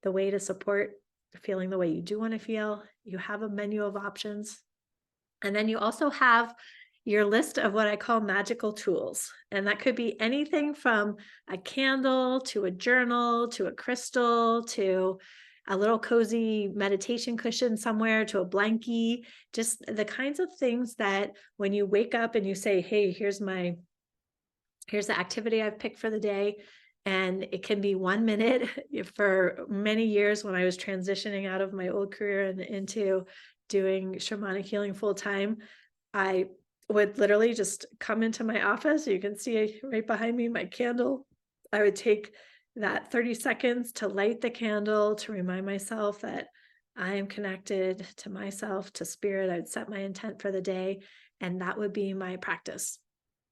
the way to support feeling the way you do want to feel. You have a menu of options. And then you also have your list of what I call magical tools. And that could be anything from a candle to a journal, to a crystal, to a little cozy meditation cushion somewhere, to a blankie, just the kinds of things that when you wake up and you say, hey, here's the activity I've picked for the day. And it can be 1 minute. For many years when I was transitioning out of my old career and into doing shamanic healing full time, I would literally just come into my office. You can see right behind me my candle. I would take that 30 seconds to light the candle to remind myself that I am connected to myself, to spirit. I'd set my intent for the day, and that would be my practice.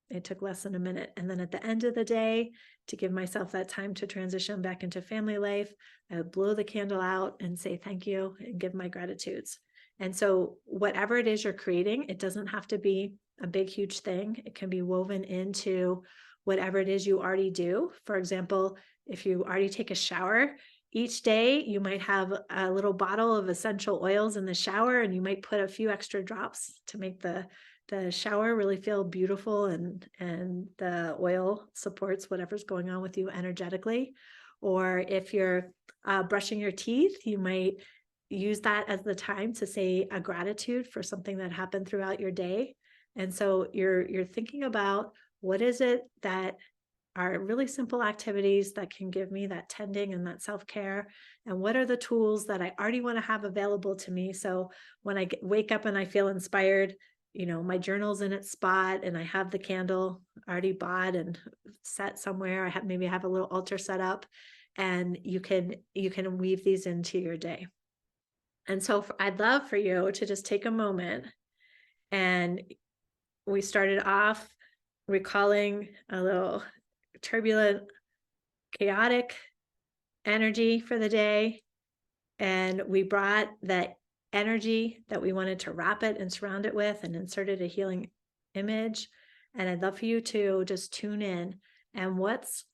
It took less than a minute. And then at the end of the day, to give myself that time to transition back into family life, I would blow the candle out and say thank you and give my gratitudes. And so whatever it is you're creating, it doesn't have to be a big, huge thing. It can be woven into whatever it is you already do. For example, if you already take a shower, each day you might have a little bottle of essential oils in the shower, and you might put a few extra drops to make the shower really feel beautiful, and the oil supports whatever's going on with you energetically. Or if you're brushing your teeth, you might use that as the time to say a gratitude for something that happened throughout your day. And so you're thinking about what is it that are really simple activities that can give me that tending and that self-care, and what are the tools that I already want to have available to me. So when I wake up and I feel inspired, my journal's in its spot and I have the candle already bought and set somewhere. Maybe I have a little altar set up, and you can weave these into your day. And so I'd love for you to just take a moment, and we started off recalling a little turbulent, chaotic energy for the day. And we brought that energy that we wanted to wrap it and surround it with and inserted a healing image. And I'd love for you to just tune in. And what's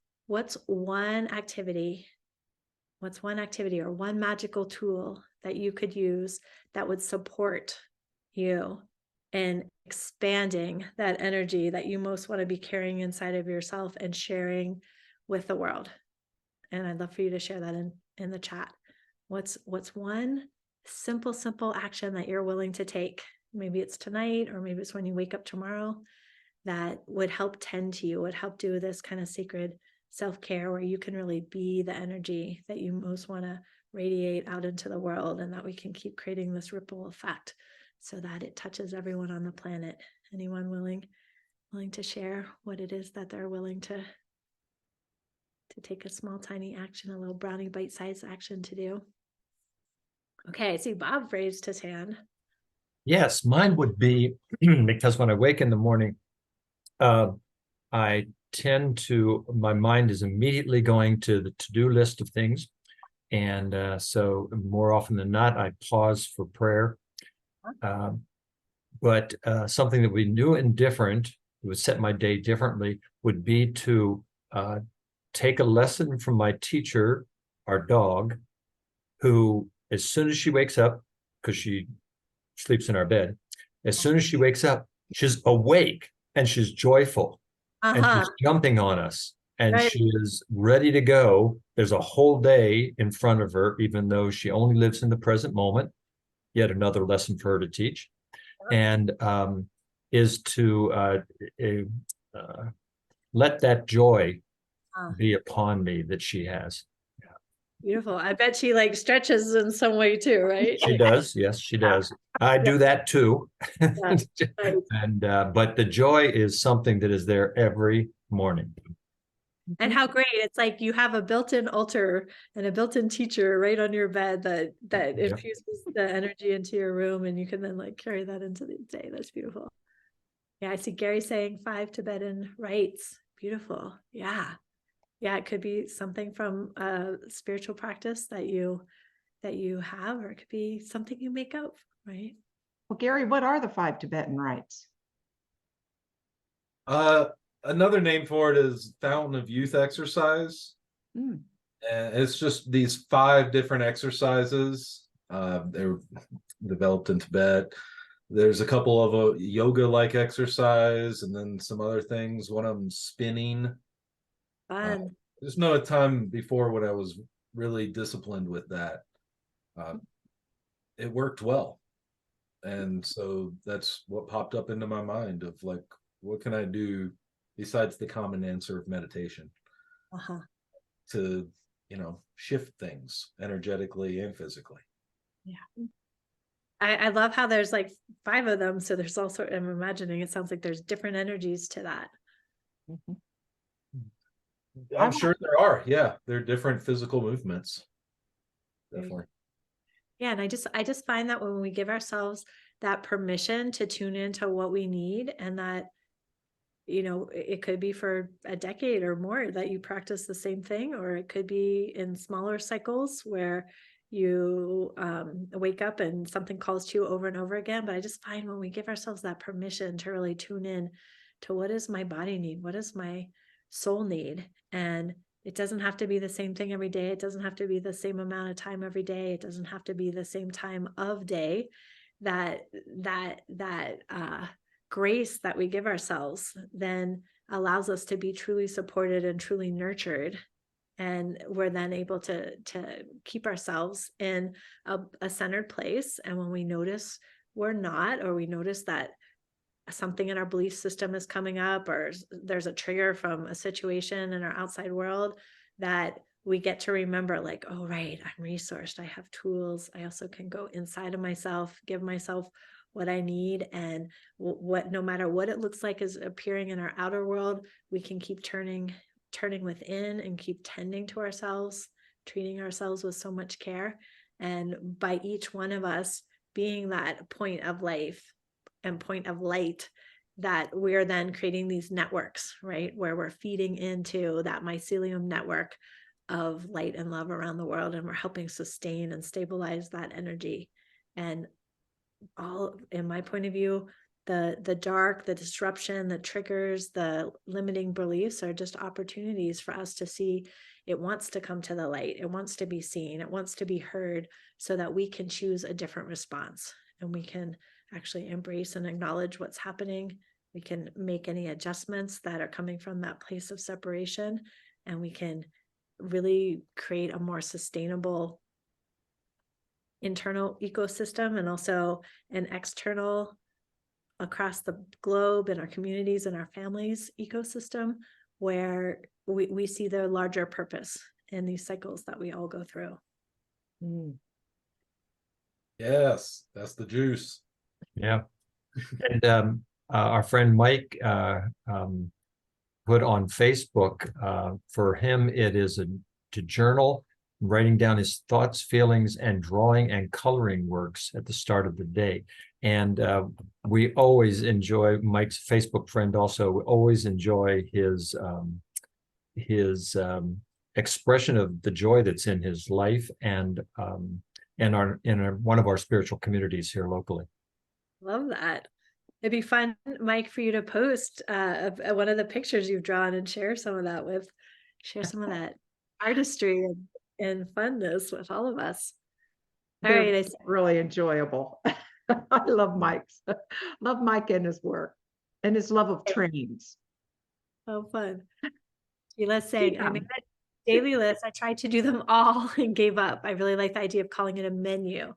one activity or one magical tool that you could use that would support you in expanding that energy that you most want to be carrying inside of yourself and sharing with the world? And I'd love for you to share that in the chat. What's one simple action that you're willing to take? Maybe it's tonight, or maybe it's when you wake up tomorrow, that would help tend to you, would help do this kind of sacred self-care where you can really be the energy that you most want to radiate out into the world, and that we can keep creating this ripple effect so that it touches everyone on the planet. Anyone willing to share what it is that they're willing to take a small, tiny action, a little brownie bite-sized action to do? Okay, I see Bob raised his hand. Yes, mine would be because when I wake in the morning, I tend to, my mind is immediately going to the to-do list of things. And so more often than not, I pause for prayer. But something that we knew and different, it would set my day differently, would be to take a lesson from my teacher, our dog, who, as soon as she wakes up, because she sleeps in our bed, as soon as she wakes up, she's awake and she's joyful and Uh-huh. she's jumping on us and Right. she is ready to go. There's a whole day in front of her, even though she only lives in the present moment. Yet another lesson for her to teach, and is to let that joy be upon me that she has. Beautiful. I bet she like stretches in some way too, right? She does. Yes, she does. I do that too. Yeah. And but the joy is something that is there every morning. And how great. It's like you have a built-in altar and a built-in teacher right on your bed that Yep. infuses the energy into your room, and you can then like carry that into the day. That's beautiful. Yeah, I see Gary saying 5 Tibetan rites. Beautiful. Yeah. Yeah, it could be something from a spiritual practice that you have, or it could be something you make up, right? Well, Gary, what are the 5 Tibetan rites? Another name for it is Fountain of Youth exercise. Mm. And it's just these 5 different exercises. They're developed in Tibet. There's a couple of a yoga-like exercise, and then some other things. One of them spinning. Fun. There's no time before when I was really disciplined with that. It worked well. And so that's what popped up into my mind of like, what can I do besides the common answer of meditation to, shift things energetically and physically. Yeah. I love how there's like 5 of them. So there's also, I'm imagining it sounds like there's different energies to that. Mhm. I'm sure there are. Yeah. There are different physical movements. Definitely. Yeah. And I just find that when we give ourselves that permission to tune into what we need, and that, it could be for a decade or more that you practice the same thing, or it could be in smaller cycles where you wake up and something calls to you over and over again. But I just find when we give ourselves that permission to really tune in to what does my body need? What does my soul need? And it doesn't have to be the same thing every day. It doesn't have to be the same amount of time every day. It doesn't have to be the same time of day. That grace that we give ourselves then allows us to be truly supported and truly nurtured. And we're then able to keep ourselves in a centered place. And when we notice we're not, or we notice that something in our belief system is coming up, or there's a trigger from a situation in our outside world, that we get to remember like, oh, right, I'm resourced. I have tools. I also can go inside of myself, give myself what I need, and what, no matter what it looks like is appearing in our outer world, we can keep turning within and keep tending to ourselves, treating ourselves with so much care. And by each one of us being that point of life and point of light, that we're then creating these networks, right? Where we're feeding into that mycelium network of light and love around the world. And we're helping sustain and stabilize that energy. And all, in my point of view, the dark, the disruption, the triggers, the limiting beliefs are just opportunities for us to see it wants to come to the light. It wants to be seen. It wants to be heard, so that we can choose a different response, and we can actually embrace and acknowledge what's happening. We can make any adjustments that are coming from that place of separation, and we can really create a more sustainable internal ecosystem, and also an external, across the globe, in our communities and our families ecosystem, where we see the larger purpose in these cycles that we all go through. Mm. Yes, that's the juice. Yeah. And our friend Mike put on Facebook, for him, it is to journal, writing down his thoughts, feelings, and drawing and coloring works at the start of the day. And we always enjoy, Mike's Facebook friend also, we always enjoy his expression of the joy that's in his life, and one of our spiritual communities here locally. Love that. It'd be fun, Mike, for you to post one of the pictures you've drawn and share some of that share some of that artistry and funness with all of us. All They're right, really enjoyable. I love Mike's, love Mike and his work and his love of trains. so fun. Sheila's saying, I Yeah. made a daily list. I tried to do them all and gave up. I really like the idea of calling it a menu.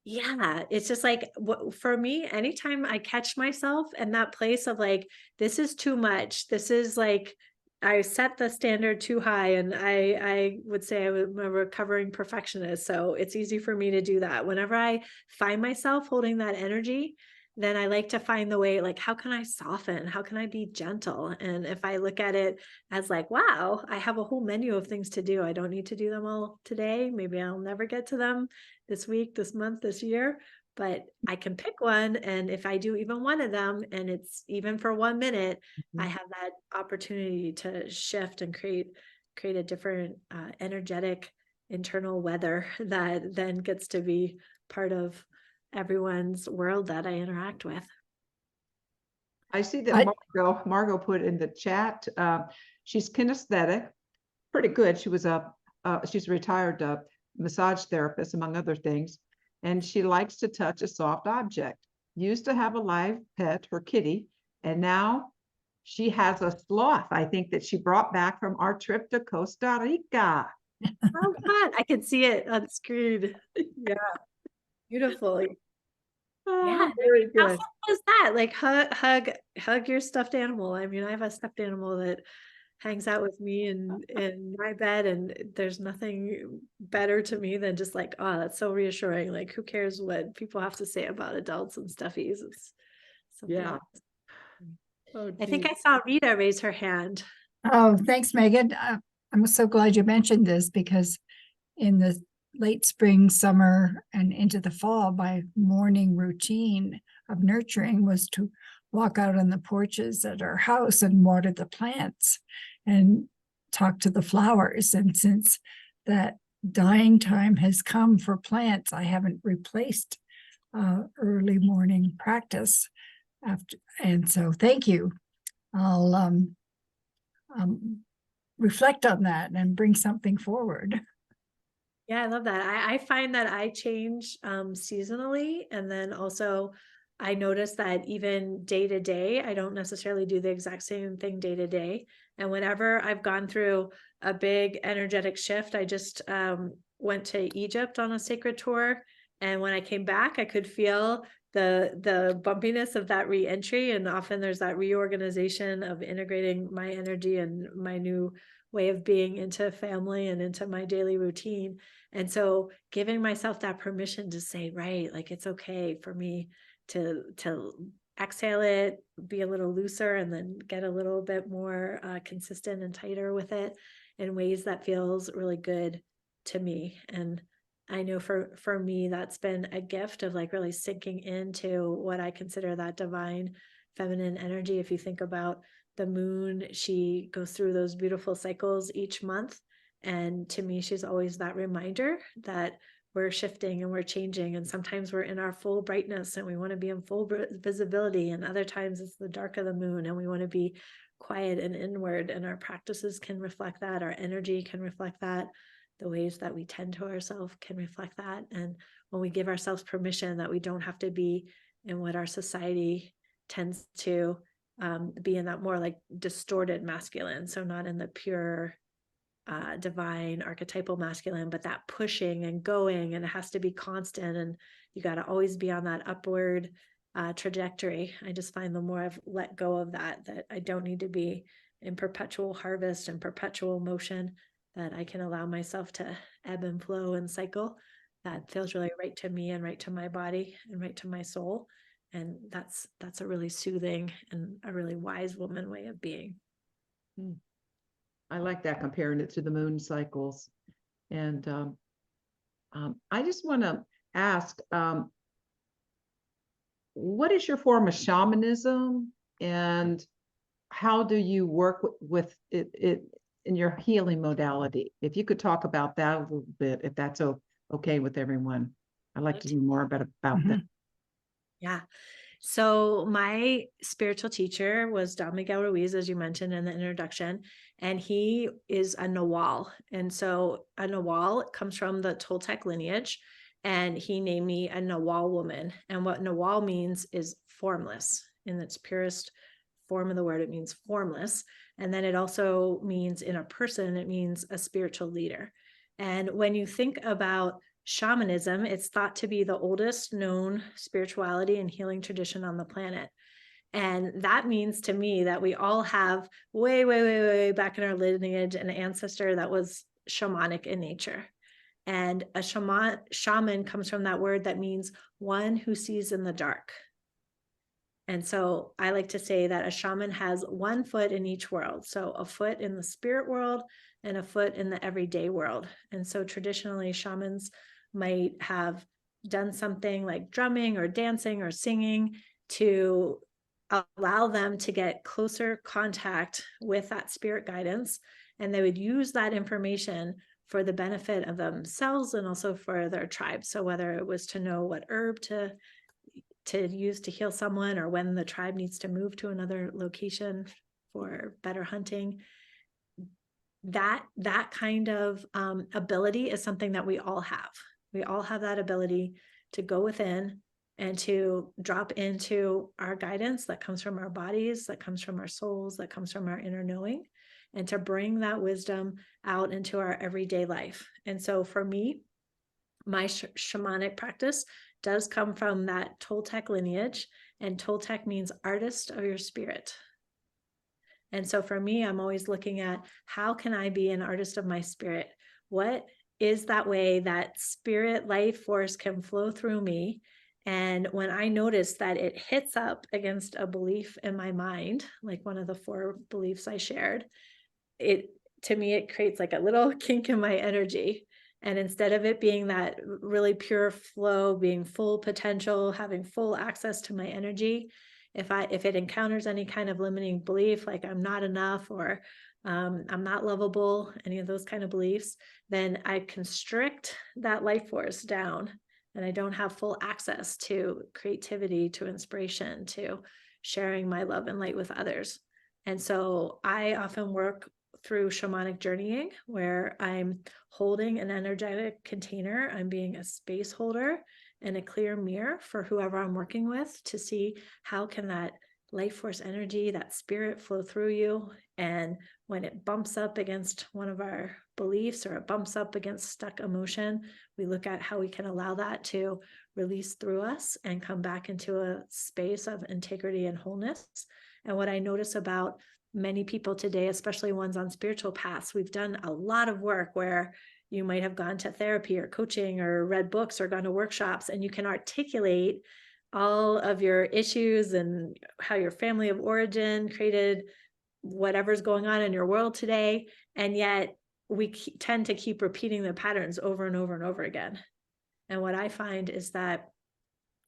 Yeah, it's just like for me, anytime I catch myself in that place of like, this is too much. This is like, I set the standard too high, and I would say I'm a recovering perfectionist. So it's easy for me to do that. Whenever I find myself holding that energy, then I like to find the way, like, how can I soften? How can I be gentle? And if I look at it as like, wow, I have a whole menu of things to do. I don't need to do them all today. Maybe I'll never get to them this week, this month, this year, but I can pick one. And if I do even one of them, and it's even for 1 minute, I have that opportunity to shift and create a different energetic internal weather that then gets to be part of everyone's world that I interact with. I see that Margot put in the chat. She's kinesthetic, pretty good. She's a retired massage therapist, among other things, and she likes to touch a soft object. Used to have a live pet, her kitty, and now she has a sloth, I think, that she brought back from our trip to Costa Rica. Oh, fun. I can see it on screen. Yeah. Beautiful. Yeah. Very How good. simple is that? Like hug your stuffed animal. I mean, I have a stuffed animal that hangs out with me in my bed, and there's nothing better to me than just like, oh, that's so reassuring. Like, who cares what people have to say about adults and stuffies? It's something Yeah. else. Oh, I think geez. I saw Rita raise her hand. Oh, thanks, Megan. I'm so glad you mentioned this, because in the late spring, summer, and into the fall, my morning routine of nurturing was to walk out on the porches at our house and water the plants and talk to the flowers. And since that dying time has come for plants, I haven't replaced early morning practice after. And so thank you. I'll reflect on that and bring something forward. Yeah, I love that. I find that I change seasonally, and then also I notice that even day to day, I don't necessarily do the exact same thing day to day. And whenever I've gone through a big energetic shift, I just went to Egypt on a sacred tour, and when I came back, I could feel the bumpiness of that re-entry, and often there's that reorganization of integrating my energy and my new way of being into family and into my daily routine. And so giving myself that permission to say, right, like, it's okay for me to exhale it, be a little looser, and then get a little bit more consistent and tighter with it in ways that feels really good to me. And I know for me, that's been a gift of like really sinking into what I consider that divine feminine energy. If you think about the moon, she goes through those beautiful cycles each month. And to me, she's always that reminder that we're shifting and we're changing. And sometimes we're in our full brightness and we want to be in full visibility. And other times it's the dark of the moon and we want to be quiet and inward. And our practices can reflect that. Our energy can reflect that. The ways that we tend to ourselves can reflect that. And when we give ourselves permission that we don't have to be in what our society tends to be in, that more like distorted masculine. So not in the pure divine archetypal masculine, but that pushing and going, and it has to be constant, and you got to always be on that upward trajectory. I just find the more I've let go of that I don't need to be in perpetual harvest and perpetual motion, that I can allow myself to ebb and flow and cycle. That feels really right to me and right to my body and right to my soul. And that's a really soothing and a really wise woman way of being. I like that, comparing it to the moon cycles. And I just want to ask, what is your form of shamanism, and how do you work with it in your healing modality? If you could talk about that a little bit, if that's okay with everyone. I'd like to know more about that. Yeah. So my spiritual teacher was Don Miguel Ruiz, as you mentioned in the introduction, and he is a Nawal. And so a Nawal comes from the Toltec lineage, and he named me a Nawal woman. And what Nawal means is formless in its purest form of the word. It means formless. And then it also means in a person, it means a spiritual leader. And when you think about shamanism, it's thought to be the oldest known spirituality and healing tradition on the planet. And that means to me that we all have way back in our lineage an ancestor that was shamanic in nature. And a shaman comes from that word that means one who sees in the dark. And so I like to say that a shaman has one foot in each world. So a foot in the spirit world and a foot in the everyday world. And so traditionally, shamans might have done something like drumming or dancing or singing to allow them to get closer contact with that spirit guidance. And they would use that information for the benefit of themselves and also for their tribe. So whether it was to know what herb to use to heal someone, or when the tribe needs to move to another location for better hunting, that kind of ability is something that we all have. We all have that ability to go within and to drop into our guidance that comes from our bodies, that comes from our souls, that comes from our inner knowing, and to bring that wisdom out into our everyday life. And so for me, my shamanic practice does come from that Toltec lineage, and Toltec means artist of your spirit. And so for me, I'm always looking at how can I be an artist of my spirit? What is that way that spirit life force can flow through me? And when I notice that it hits up against a belief in my mind, like one of the 4 beliefs I shared, to me, it creates like a little kink in my energy. And instead of it being that really pure flow, being full potential, having full access to my energy, if it encounters any kind of limiting belief, like I'm not enough, or I'm not lovable, any of those kind of beliefs, then I constrict that life force down, and I don't have full access to creativity, to inspiration, to sharing my love and light with others. And so I often work through shamanic journeying, where I'm holding an energetic container. I'm being a space holder and a clear mirror for whoever I'm working with, to see how can that life force energy, that spirit, flow through you. And when it bumps up against one of our beliefs, or it bumps up against stuck emotion, we look at how we can allow that to release through us and come back into a space of integrity and wholeness. And what I notice about many people today, especially ones on spiritual paths, we've done a lot of work where you might have gone to therapy or coaching or read books or gone to workshops, and you can articulate all of your issues and how your family of origin created whatever's going on in your world today. And yet we tend to keep repeating the patterns over and over and over again. And what I find is that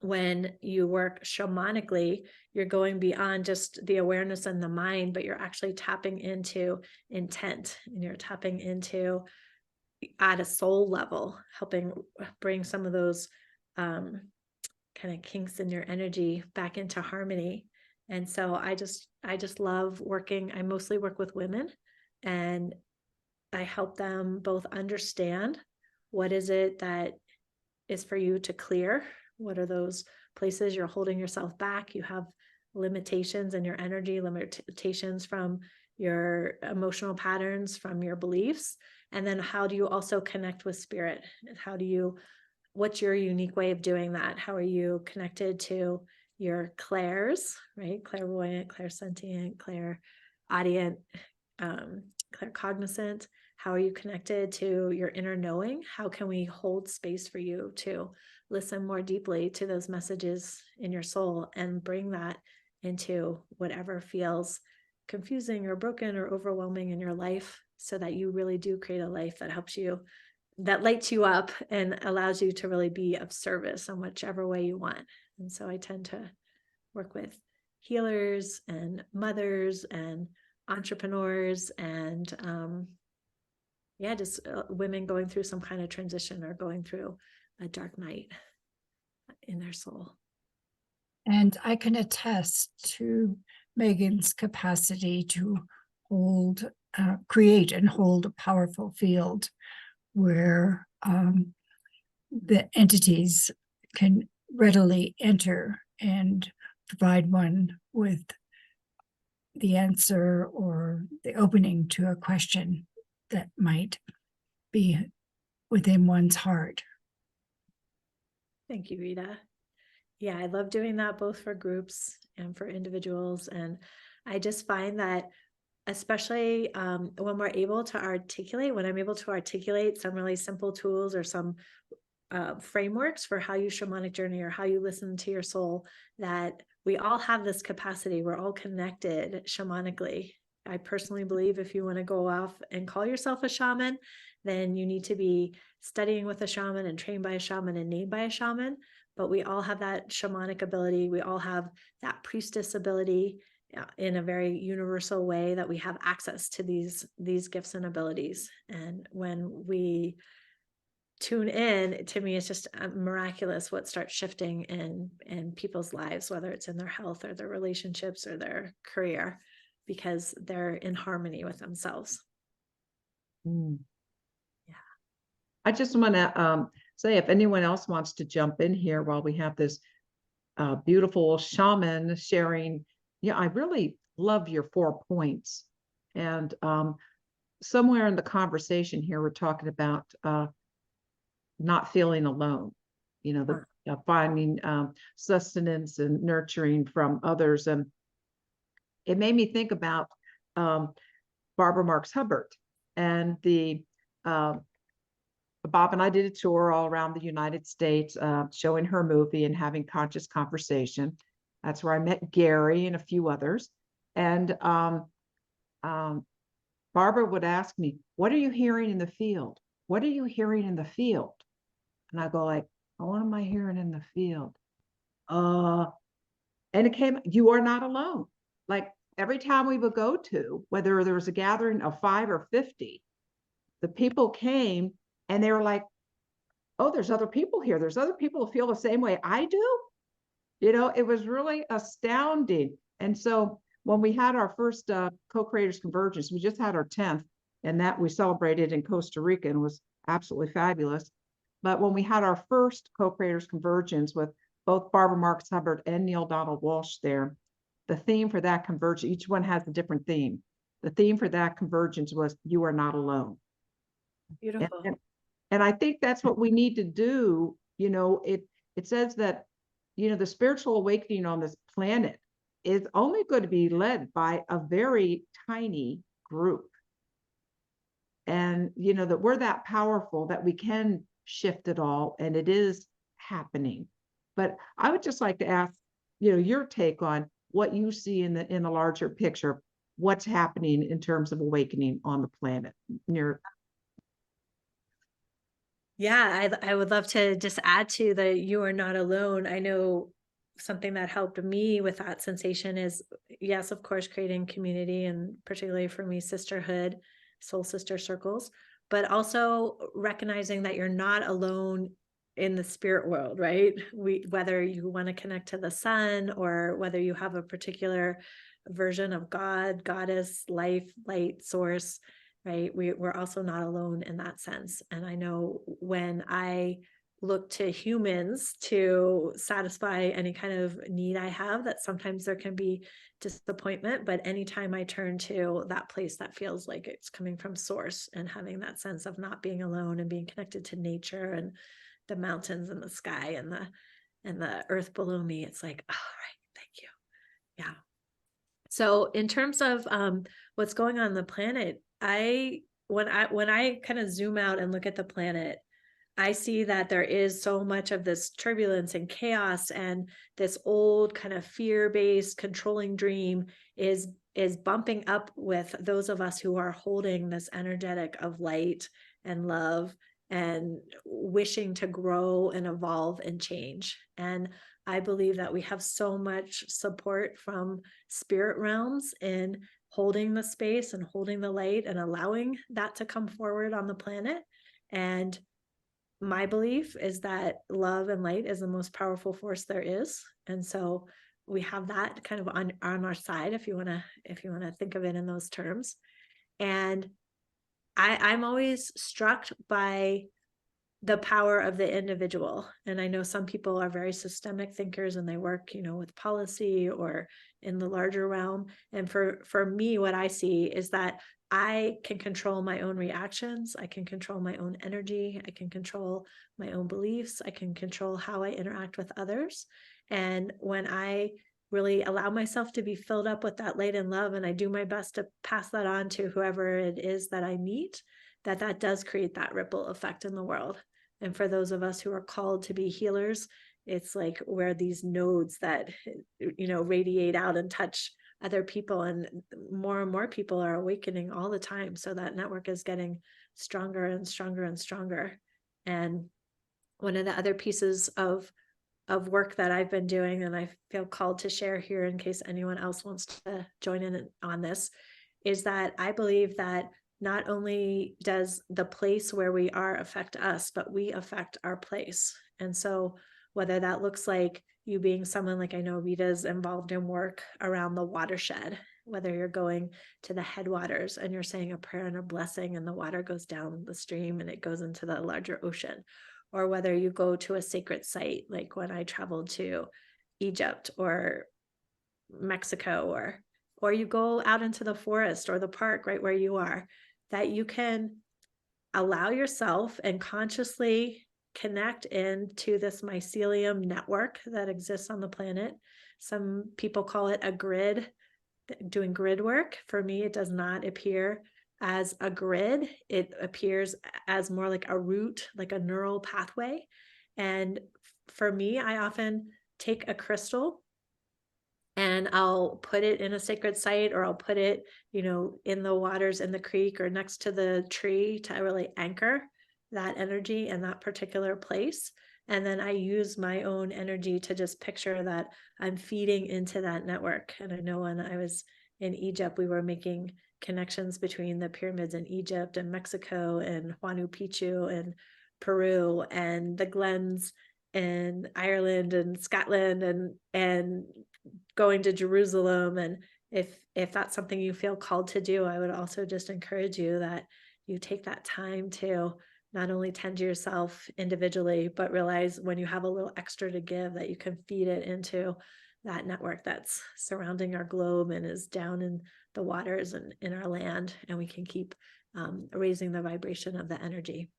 when you work shamanically, you're going beyond just the awareness and the mind, but you're actually tapping into intent, and you're tapping into, at a soul level, helping bring some of those kind of kinks in your energy back into harmony. And so I just love working. I mostly work with women, and I help them both understand what is it that is for you to clear. What are those places you're holding yourself back? You have limitations in your energy, limitations from your emotional patterns, from your beliefs. And then how do you also connect with spirit? What's your unique way of doing that? How are you connected to your clairs, right? Clairvoyant, clairsentient, clairaudient, claircognizant. How are you connected to your inner knowing? How can we hold space for you to listen more deeply to those messages in your soul and bring that into whatever feels confusing or broken or overwhelming in your life, so that you really do create a life that helps you, that lights you up and allows you to really be of service in whichever way you want. And so I tend to work with healers and mothers and entrepreneurs and just women going through some kind of transition or going through a dark night in their soul. And I can attest to Megan's capacity to create and hold a powerful field where the entities can readily enter and provide one with the answer or the opening to a question that might be within one's heart. Thank you, Rita. Yeah, I love doing that both for groups and for individuals. And I just find that especially when we're able to articulate, when I'm able to articulate some really simple tools or some frameworks for how you shamanic journey or how you listen to your soul, that we all have this capacity. We're all connected shamanically. I personally believe if you want to go off and call yourself a shaman, then you need to be studying with a shaman and trained by a shaman and named by a shaman. But we all have that shamanic ability. We all have that priestess ability in a very universal way, that we have access to these gifts and abilities. And when we tune in, to me, it's just miraculous what starts shifting in people's lives, whether it's in their health or their relationships or their career, because they're in harmony with themselves. Yeah. I just want to say, if anyone else wants to jump in here while we have this beautiful shaman sharing, yeah, I really love your 4 points. And somewhere in the conversation here, we're talking about not feeling alone, the finding sustenance and nurturing from others. And it made me think about Barbara Marx Hubbard and the Bob and I did a tour all around the United States, showing her movie and having conscious conversation. That's where I met Gary and a few others. And Barbara would ask me, "What are you hearing in the field? What are you hearing in the field?" And I go like, "Oh, what am I hearing in the field?" And it came, "You are not alone." Like every time we would go to, whether there was a gathering of 5 or 50, the people came and they were like, "Oh, there's other people here. There's other people who feel the same way I do." It was really astounding. And so when we had our first co-creators convergence, we just had our 10th, and that we celebrated in Costa Rica and was absolutely fabulous. But when we had our first co-creators convergence with both Barbara Marx Hubbard and Neil Donald Walsh there, the theme for that convergence, each one has a different theme. The theme for that convergence was, "You are not alone." Beautiful. And I think that's what we need to do. It says that, the spiritual awakening on this planet is only going to be led by a very tiny group. And, that we're that powerful that we can shift it all, and it is happening. But I would just like to ask, your take on what you see in the larger picture, what's happening in terms of awakening on the planet. Yeah, I would love to just add to the "you are not alone." I know something that helped me with that sensation is, yes, of course, creating community, and particularly for me, sisterhood, soul sister circles, but also recognizing that you're not alone in the spirit world, right? Whether you want to connect to the sun or whether you have a particular version of God, goddess, life, light, source, right? We're also not alone in that sense. And I know when I look to humans to satisfy any kind of need I have, that sometimes there can be disappointment, but anytime I turn to that place that feels like it's coming from source and having that sense of not being alone and being connected to nature and the mountains and the sky and the earth below me, it's like, all right, thank you. Yeah. So in terms of what's going on the planet, when I kind of zoom out and look at the planet, I see that there is so much of this turbulence and chaos, and this old kind of fear-based controlling dream is bumping up with those of us who are holding this energetic of light and love and wishing to grow and evolve and change. And I believe that we have so much support from spirit realms in holding the space and holding the light and allowing that to come forward on the planet. And my belief is that love and light is the most powerful force there is. And so we have that kind of on our side, if you want to think of it in those terms. And I'm always struck by the power of the individual. And I know some people are very systemic thinkers and they work, with policy or in the larger realm. And for me, what I see is that I can control my own reactions. I can control my own energy. I can control my own beliefs. I can control how I interact with others. And when I really allow myself to be filled up with that light and love, and I do my best to pass that on to whoever it is that I meet, that does create that ripple effect in the world. And for those of us who are called to be healers, it's like we're these nodes that, radiate out and touch other people, and more people are awakening all the time. So that network is getting stronger and stronger and stronger. And one of the other pieces of work that I've been doing, and I feel called to share here in case anyone else wants to join in on this, is that I believe that not only does the place where we are affect us, but we affect our place. And so whether that looks like you being someone like I know Rita's involved in work around the watershed, whether you're going to the headwaters and you're saying a prayer and a blessing and the water goes down the stream and it goes into the larger ocean, or whether you go to a sacred site, like when I traveled to Egypt or Mexico, or you go out into the forest or the park right where you are, that you can allow yourself and consciously connect into this mycelium network that exists on the planet. Some people call it a grid, doing grid work. For me, it does not appear as a grid. It appears as more like a root, like a neural pathway. And for me, I often take a crystal and I'll put it in a sacred site, or I'll put it, in the waters in the creek or next to the tree to really anchor that energy in that particular place. And then I use my own energy to just picture that I'm feeding into that network. And I know when I was in Egypt, we were making connections between the pyramids in Egypt and Mexico and Huayna Picchu and Peru and the glens in Ireland and Scotland and going to Jerusalem. And if that's something you feel called to do, I would also just encourage you that you take that time to not only tend to yourself individually, but realize when you have a little extra to give, that you can feed it into that network that's surrounding our globe and is down in the waters and in our land, and we can keep raising the vibration of the energy.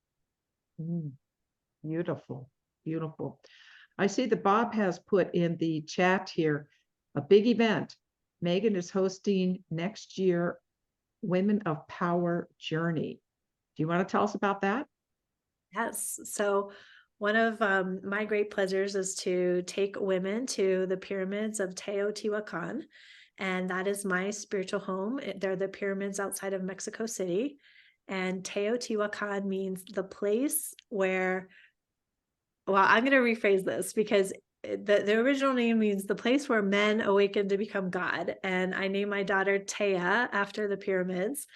Beautiful, beautiful. I see that Bob has put in the chat here a big event. Meghan is hosting next year Women of Power Journey. Do you want to tell us about that? Yes. So one of my great pleasures is to take women to the pyramids of Teotihuacan. And that is my spiritual home. They're the pyramids outside of Mexico City. And Teotihuacan means the place where, well, I'm going to rephrase this because the original name means the place where men awaken to become God. And I named my daughter Tea after the pyramids.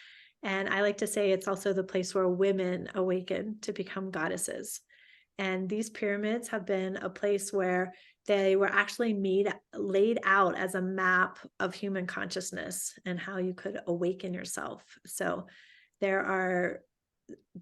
And I like to say it's also the place where women awaken to become goddesses. And these pyramids have been a place where they were actually laid out as a map of human consciousness and how you could awaken yourself. So there are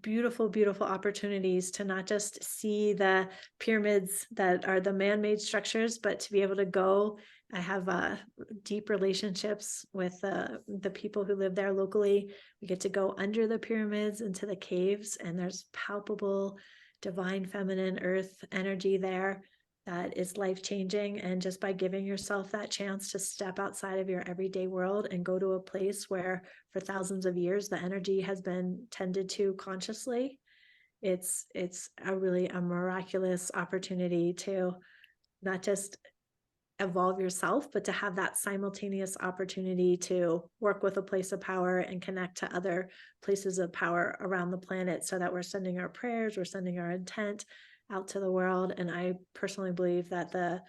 beautiful, beautiful opportunities to not just see the pyramids that are the man-made structures, but to be able to go. I have deep relationships with the people who live there locally. We get to go under the pyramids into the caves, and there's palpable divine feminine earth energy there that is life-changing. And just by giving yourself that chance to step outside of your everyday world and go to a place where for thousands of years the energy has been tended to consciously, it's a really a miraculous opportunity to not just evolve yourself, but to have that simultaneous opportunity to work with a place of power and connect to other places of power around the planet, so that we're sending our prayers, we're sending our intent out to the world. And I personally believe that the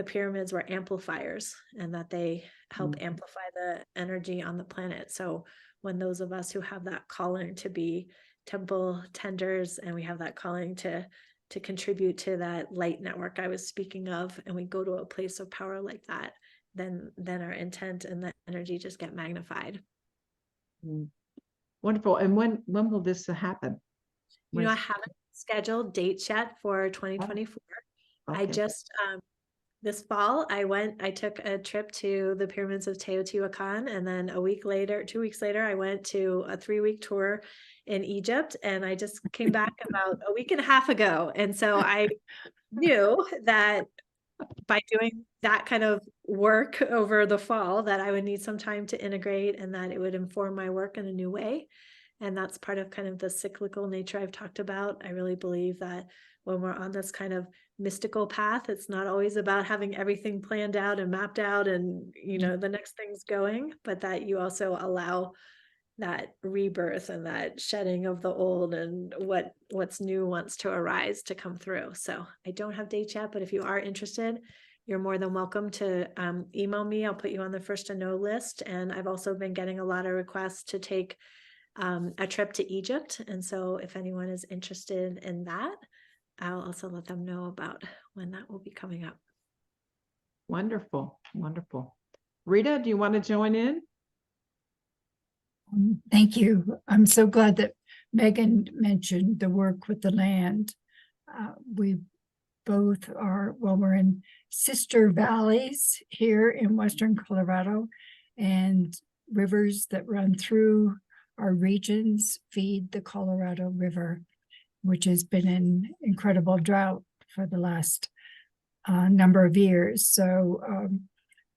pyramids were amplifiers, and that they help amplify the energy on the planet. So when those of us who have that calling to be temple tenders, and we have that calling to contribute to that light network I was speaking of, and we go to a place of power like that, then our intent and the energy just get magnified. Wonderful. And when will this happen? You know, I haven't scheduled dates yet for 2024. I Okay. just this fall I took a trip to the pyramids of Teotihuacan, and then 2 weeks later, I went to a 3-week tour in Egypt, and I just came back about a week and a half ago. And so I knew that by doing that kind of work over the fall, that I would need some time to integrate, and that it would inform my work in a new way. And that's part of kind of the cyclical nature I've talked about. I really believe that when we're on this kind of mystical path, it's not always about having everything planned out and mapped out and, you know, the next thing's going, but that you also allow that rebirth and that shedding of the old, and what's new wants to arise to come through. So I don't have dates yet, but if you are interested, you're more than welcome to email me. I'll put you on the first to know list. And I've also been getting a lot of requests to take a trip to Egypt. And so if anyone is interested in that, I'll also let them know about when that will be coming up. Wonderful. Wonderful. Rita, do you want to join in? Thank you. I'm so glad that Meghan mentioned the work with the land. We both are, well, we're in sister valleys here in Western Colorado, and rivers that run through our regions feed the Colorado River, which has been in incredible drought for the last number of years. So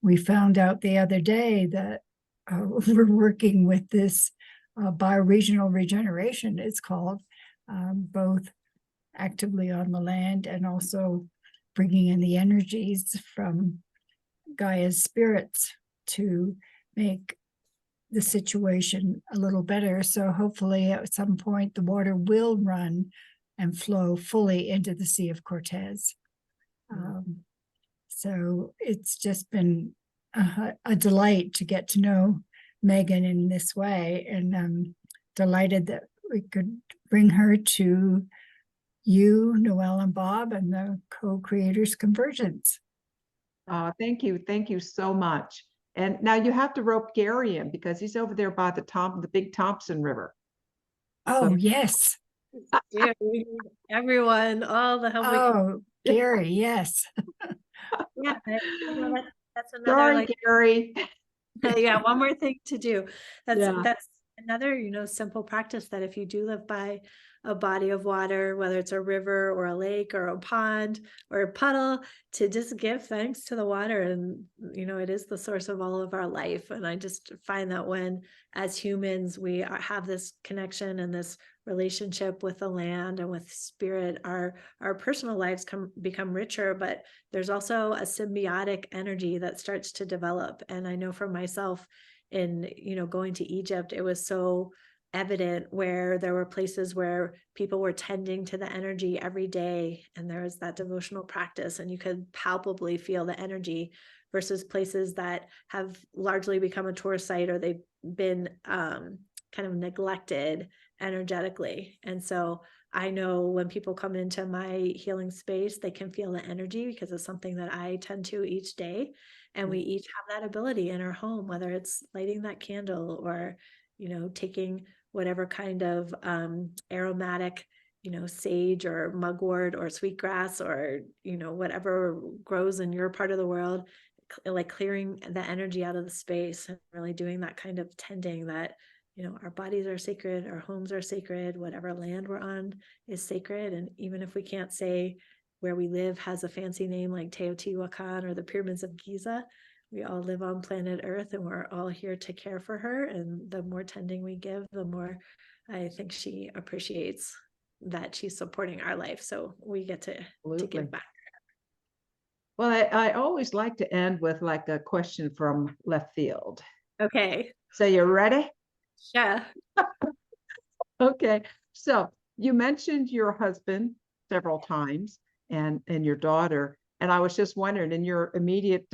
we found out the other day that we're working with this bioregional regeneration, it's called, both actively on the land and also bringing in the energies from Gaia's spirits to make the situation a little better. So hopefully at some point the water will run and flow fully into the Sea of Cortez. So it's just been a delight to get to know Meghan in this way, and I'm delighted that we could bring her to you, Noelle and Bob, and the co-creators Convergence. Thank you. Thank you so much. And now you have to rope Gary in, because he's over there by the big Thompson River. Oh, So, yes. Yeah, we need everyone, all the help we can. Oh, Gary, yes. Yeah, that's another sorry, Gary. yeah, one more thing to do. That's another, simple practice, that if you do live by a body of water, whether it's a river or a lake or a pond or a puddle, to just give thanks to the water. And it is the source of all of our life. And I just find that when, as humans, we have this connection and this relationship with the land and with spirit, our personal lives become richer, but there's also a symbiotic energy that starts to develop. And I know for myself, in going to Egypt, it was so evident, where there were places where people were tending to the energy every day, and there was that devotional practice, and you could palpably feel the energy, versus places that have largely become a tourist site, or they've been kind of neglected energetically. And so I know when people come into my healing space, they can feel the energy, because it's something that I tend to each day. And we each have that ability in our home, whether it's lighting that candle, or taking whatever kind of aromatic, sage or mugwort or sweetgrass, or whatever grows in your part of the world, like clearing the energy out of the space, and really doing that kind of tending, that our bodies are sacred, our homes are sacred, whatever land we're on is sacred. And even if we can't say where we live has a fancy name like Teotihuacan or the pyramids of Giza, we all live on planet Earth, and we're all here to care for her. And the more tending we give, the more I think she appreciates that she's supporting our life. So we get to give back. Well, I always like to end with like a question from left field. Okay. So you're ready? Yeah. Okay. So you mentioned your husband several times, and your daughter. And I was just wondering, in your immediate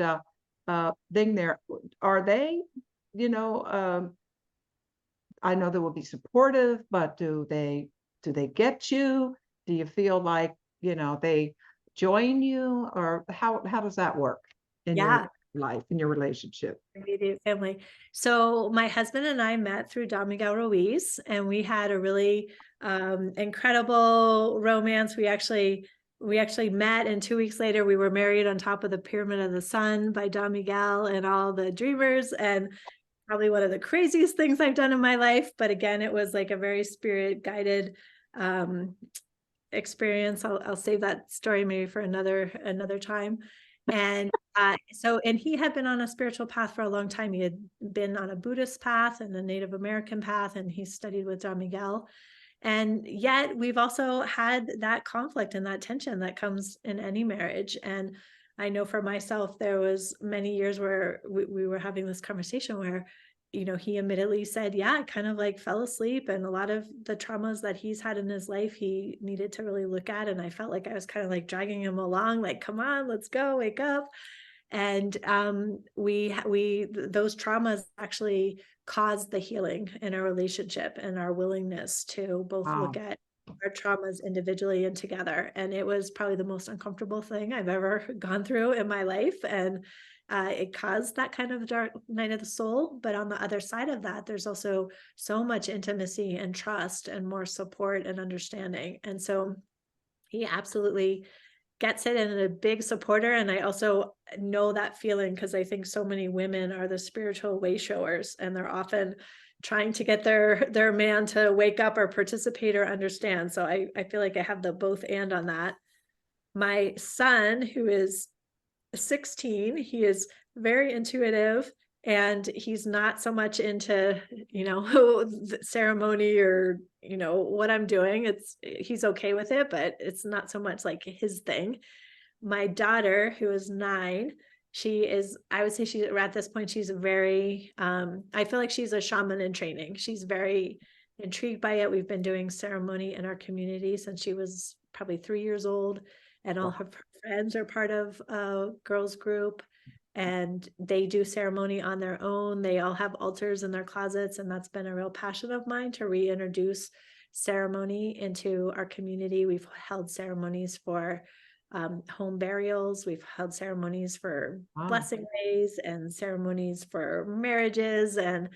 thing there, are they, I know they will be supportive, but do they get you? Do you feel like, they join you, or how does that work in Yeah. your life, in your relationship? Immediate family. So my husband and I met through Don Miguel Ruiz, and we had a really incredible romance. We actually met, and 2 weeks later we were married on top of the Pyramid of the Sun by Don Miguel and all the dreamers, and probably one of the craziest things I've done in my life. But again, it was like a very spirit guided experience. I'll save that story maybe for another time. And and he had been on a spiritual path for a long time. He had been on a Buddhist path and a Native American path, and he studied with Don Miguel. And yet we've also had that conflict and that tension that comes in any marriage. And I know for myself, there was many years where we were having this conversation where, he admittedly said, yeah, I kind of like fell asleep, and a lot of the traumas that he's had in his life, he needed to really look at. And I felt like I was kind of like dragging him along, like, come on, let's go, wake up. And those traumas actually caused the healing in our relationship and our willingness to both look at our traumas individually and together. And it was probably the most uncomfortable thing I've ever gone through in my life. And it caused that kind of dark night of the soul. But on the other side of that, there's also so much intimacy and trust and more support and understanding. And so he absolutely gets it and a big supporter. And I also know that feeling because I think so many women are the spiritual way showers, and they're often trying to get their man to wake up or participate or understand. So I feel like I have the both and on that. My son, who is 16, he is very intuitive, and he's not so much into, the ceremony or, what I'm doing. He's okay with it, but it's not so much like his thing. My daughter, who is 9, I would say she's at this point, she's very, I feel like she's a shaman in training. She's very intrigued by it. We've been doing ceremony in our community since she was probably 3 years old, and all her friends are part of a girls group, and they do ceremony on their own. They all have altars in their closets, and that's been a real passion of mine to reintroduce ceremony into our community. We've held ceremonies for home burials. We've held ceremonies for blessing days and ceremonies for marriages. And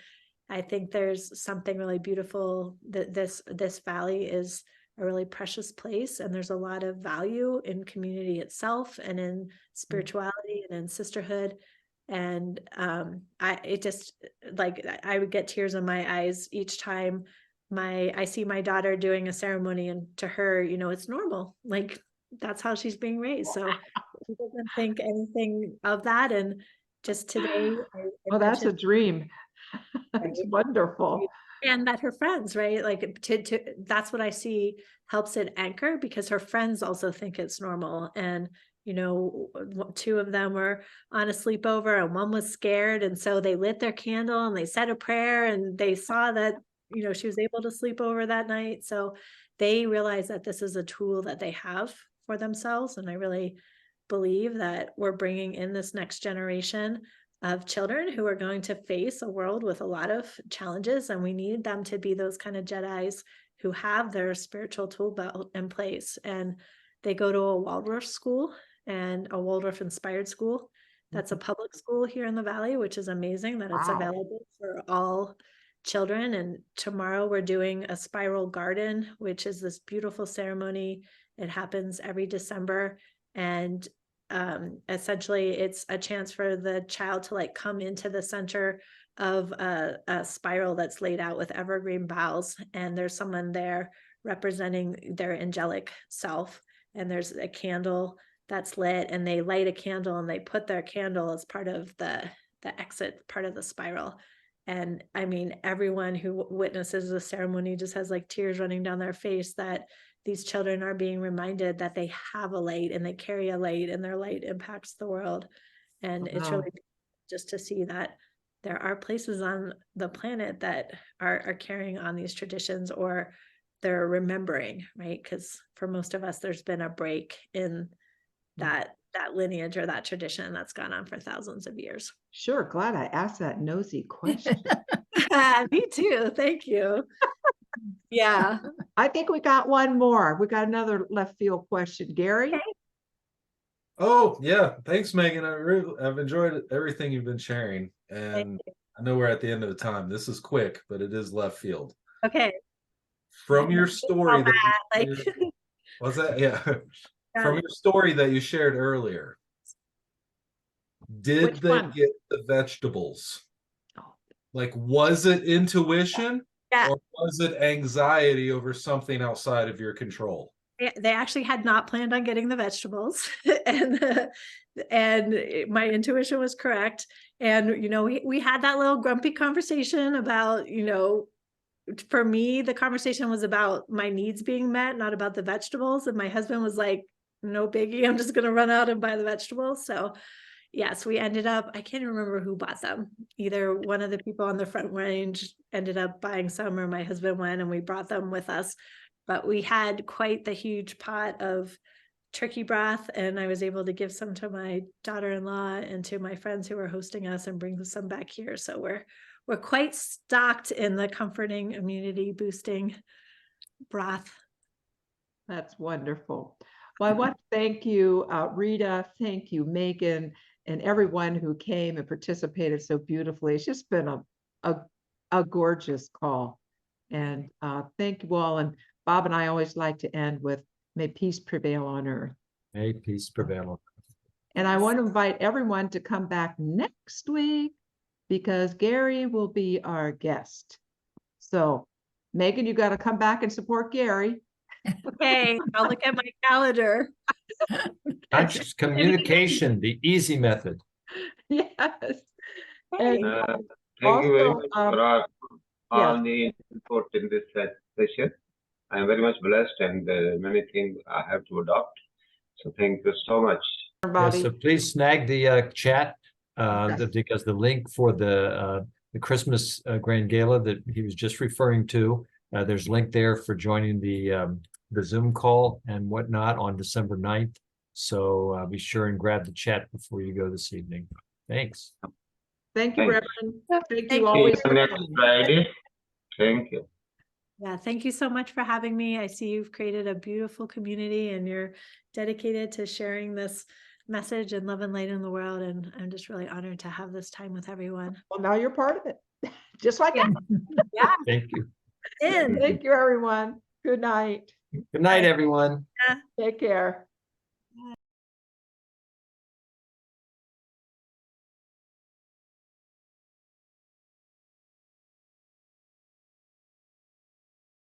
I think there's something really beautiful that this valley is a really precious place, and there's a lot of value in community itself and in spirituality and in sisterhood. And I would get tears in my eyes each time I see my daughter doing a ceremony, and to her, it's normal. Like, that's how she's being raised. So she doesn't think anything of that. And just today, Oh, that's a dream. It's wonderful. And met her friends, right? Like that's what I see helps it anchor, because her friends also think it's normal. And, 2 of them were on a sleepover and one was scared. And so they lit their candle and they said a prayer, and they saw that, she was able to sleep over that night. So they realize that this is a tool that they have for themselves. And I really believe that we're bringing in this next generation of children who are going to face a world with a lot of challenges, and we need them to be those kind of Jedis who have their spiritual tool belt in place. And they go to a Waldorf school, and a Waldorf inspired school. That's a public school here in the Valley, which is amazing that it's available for all children. And tomorrow we're doing a spiral garden, which is this beautiful ceremony. It happens every December. And essentially it's a chance for the child to come into the center of a spiral that's laid out with evergreen boughs, and there's someone there representing their angelic self, and there's a candle that's lit, and they light a candle and they put their candle as part of the exit part of the spiral. And I mean, everyone who witnesses the ceremony just has tears running down their face, that these children are being reminded that they have a light and they carry a light, and their light impacts the world. And it's really just to see that there are places on the planet that are carrying on these traditions, or they're remembering, right? Because for most of us, there's been a break in that lineage or that tradition that's gone on for thousands of years. Sure, glad I asked that nosy question. Me too. Thank you. Yeah. I think we got one more. We got another left field question. Gary? Okay. Oh yeah, thanks, Megan. I've enjoyed everything you've been sharing, and I know we're at the end of the time. This is quick, but it is left field. Okay. From your story that Like, was that? Yeah. got From it. your story that you shared earlier, did Which they one? get the vegetables? Oh. Like, was it intuition Yeah. or was it anxiety over something outside of your control? They actually had not planned on getting the vegetables, and my intuition was correct. And we had that little grumpy conversation about, for me, the conversation was about my needs being met, not about the vegetables. And my husband was like, "No biggie, I'm just gonna run out and buy the vegetables." So yes, we ended up, I can't remember who bought them. Either one of the people on the front range ended up buying some, or my husband went and we brought them with us. But we had quite the huge pot of turkey broth, and I was able to give some to my daughter-in-law and to my friends who were hosting us and bring some back here. So we're quite stocked in the comforting, immunity boosting broth. That's wonderful. Well, I want to thank you, Rita. Thank you, Megan, and everyone who came and participated so beautifully. It's just been a gorgeous call. And thank you all. And Bob and I always like to end with, may peace prevail on earth. May peace prevail. And I want to invite everyone to come back next week because Gary will be our guest. So Megan, you got to come back and support Gary. Okay, I'll look at my calendar. Conscious communication, the easy method. Yes. Okay. And Thank you very also, much for all yes. the input in this session. I am very much blessed, and many things I have to adopt. So thank you so much. Yeah, everybody. so please snag the chat Yes. because the link for the Christmas Grand Gala that he was just referring to, there's a link there for joining the Zoom call and whatnot on December 9th. So be sure and grab the chat before you go this evening. Thanks. Thank you, Thanks. Reverend. Thank Thank you you. always. See you next Friday. Thank you. Yeah, thank you so much for having me. I see you've created a beautiful community and you're dedicated to sharing this message and love and light in the world. And I'm just really honored to have this time with everyone. Well, now you're part of it. Just like Yeah. Yeah. Thank you. In. Thank you, everyone. Good night. Good night, everyone. Take care.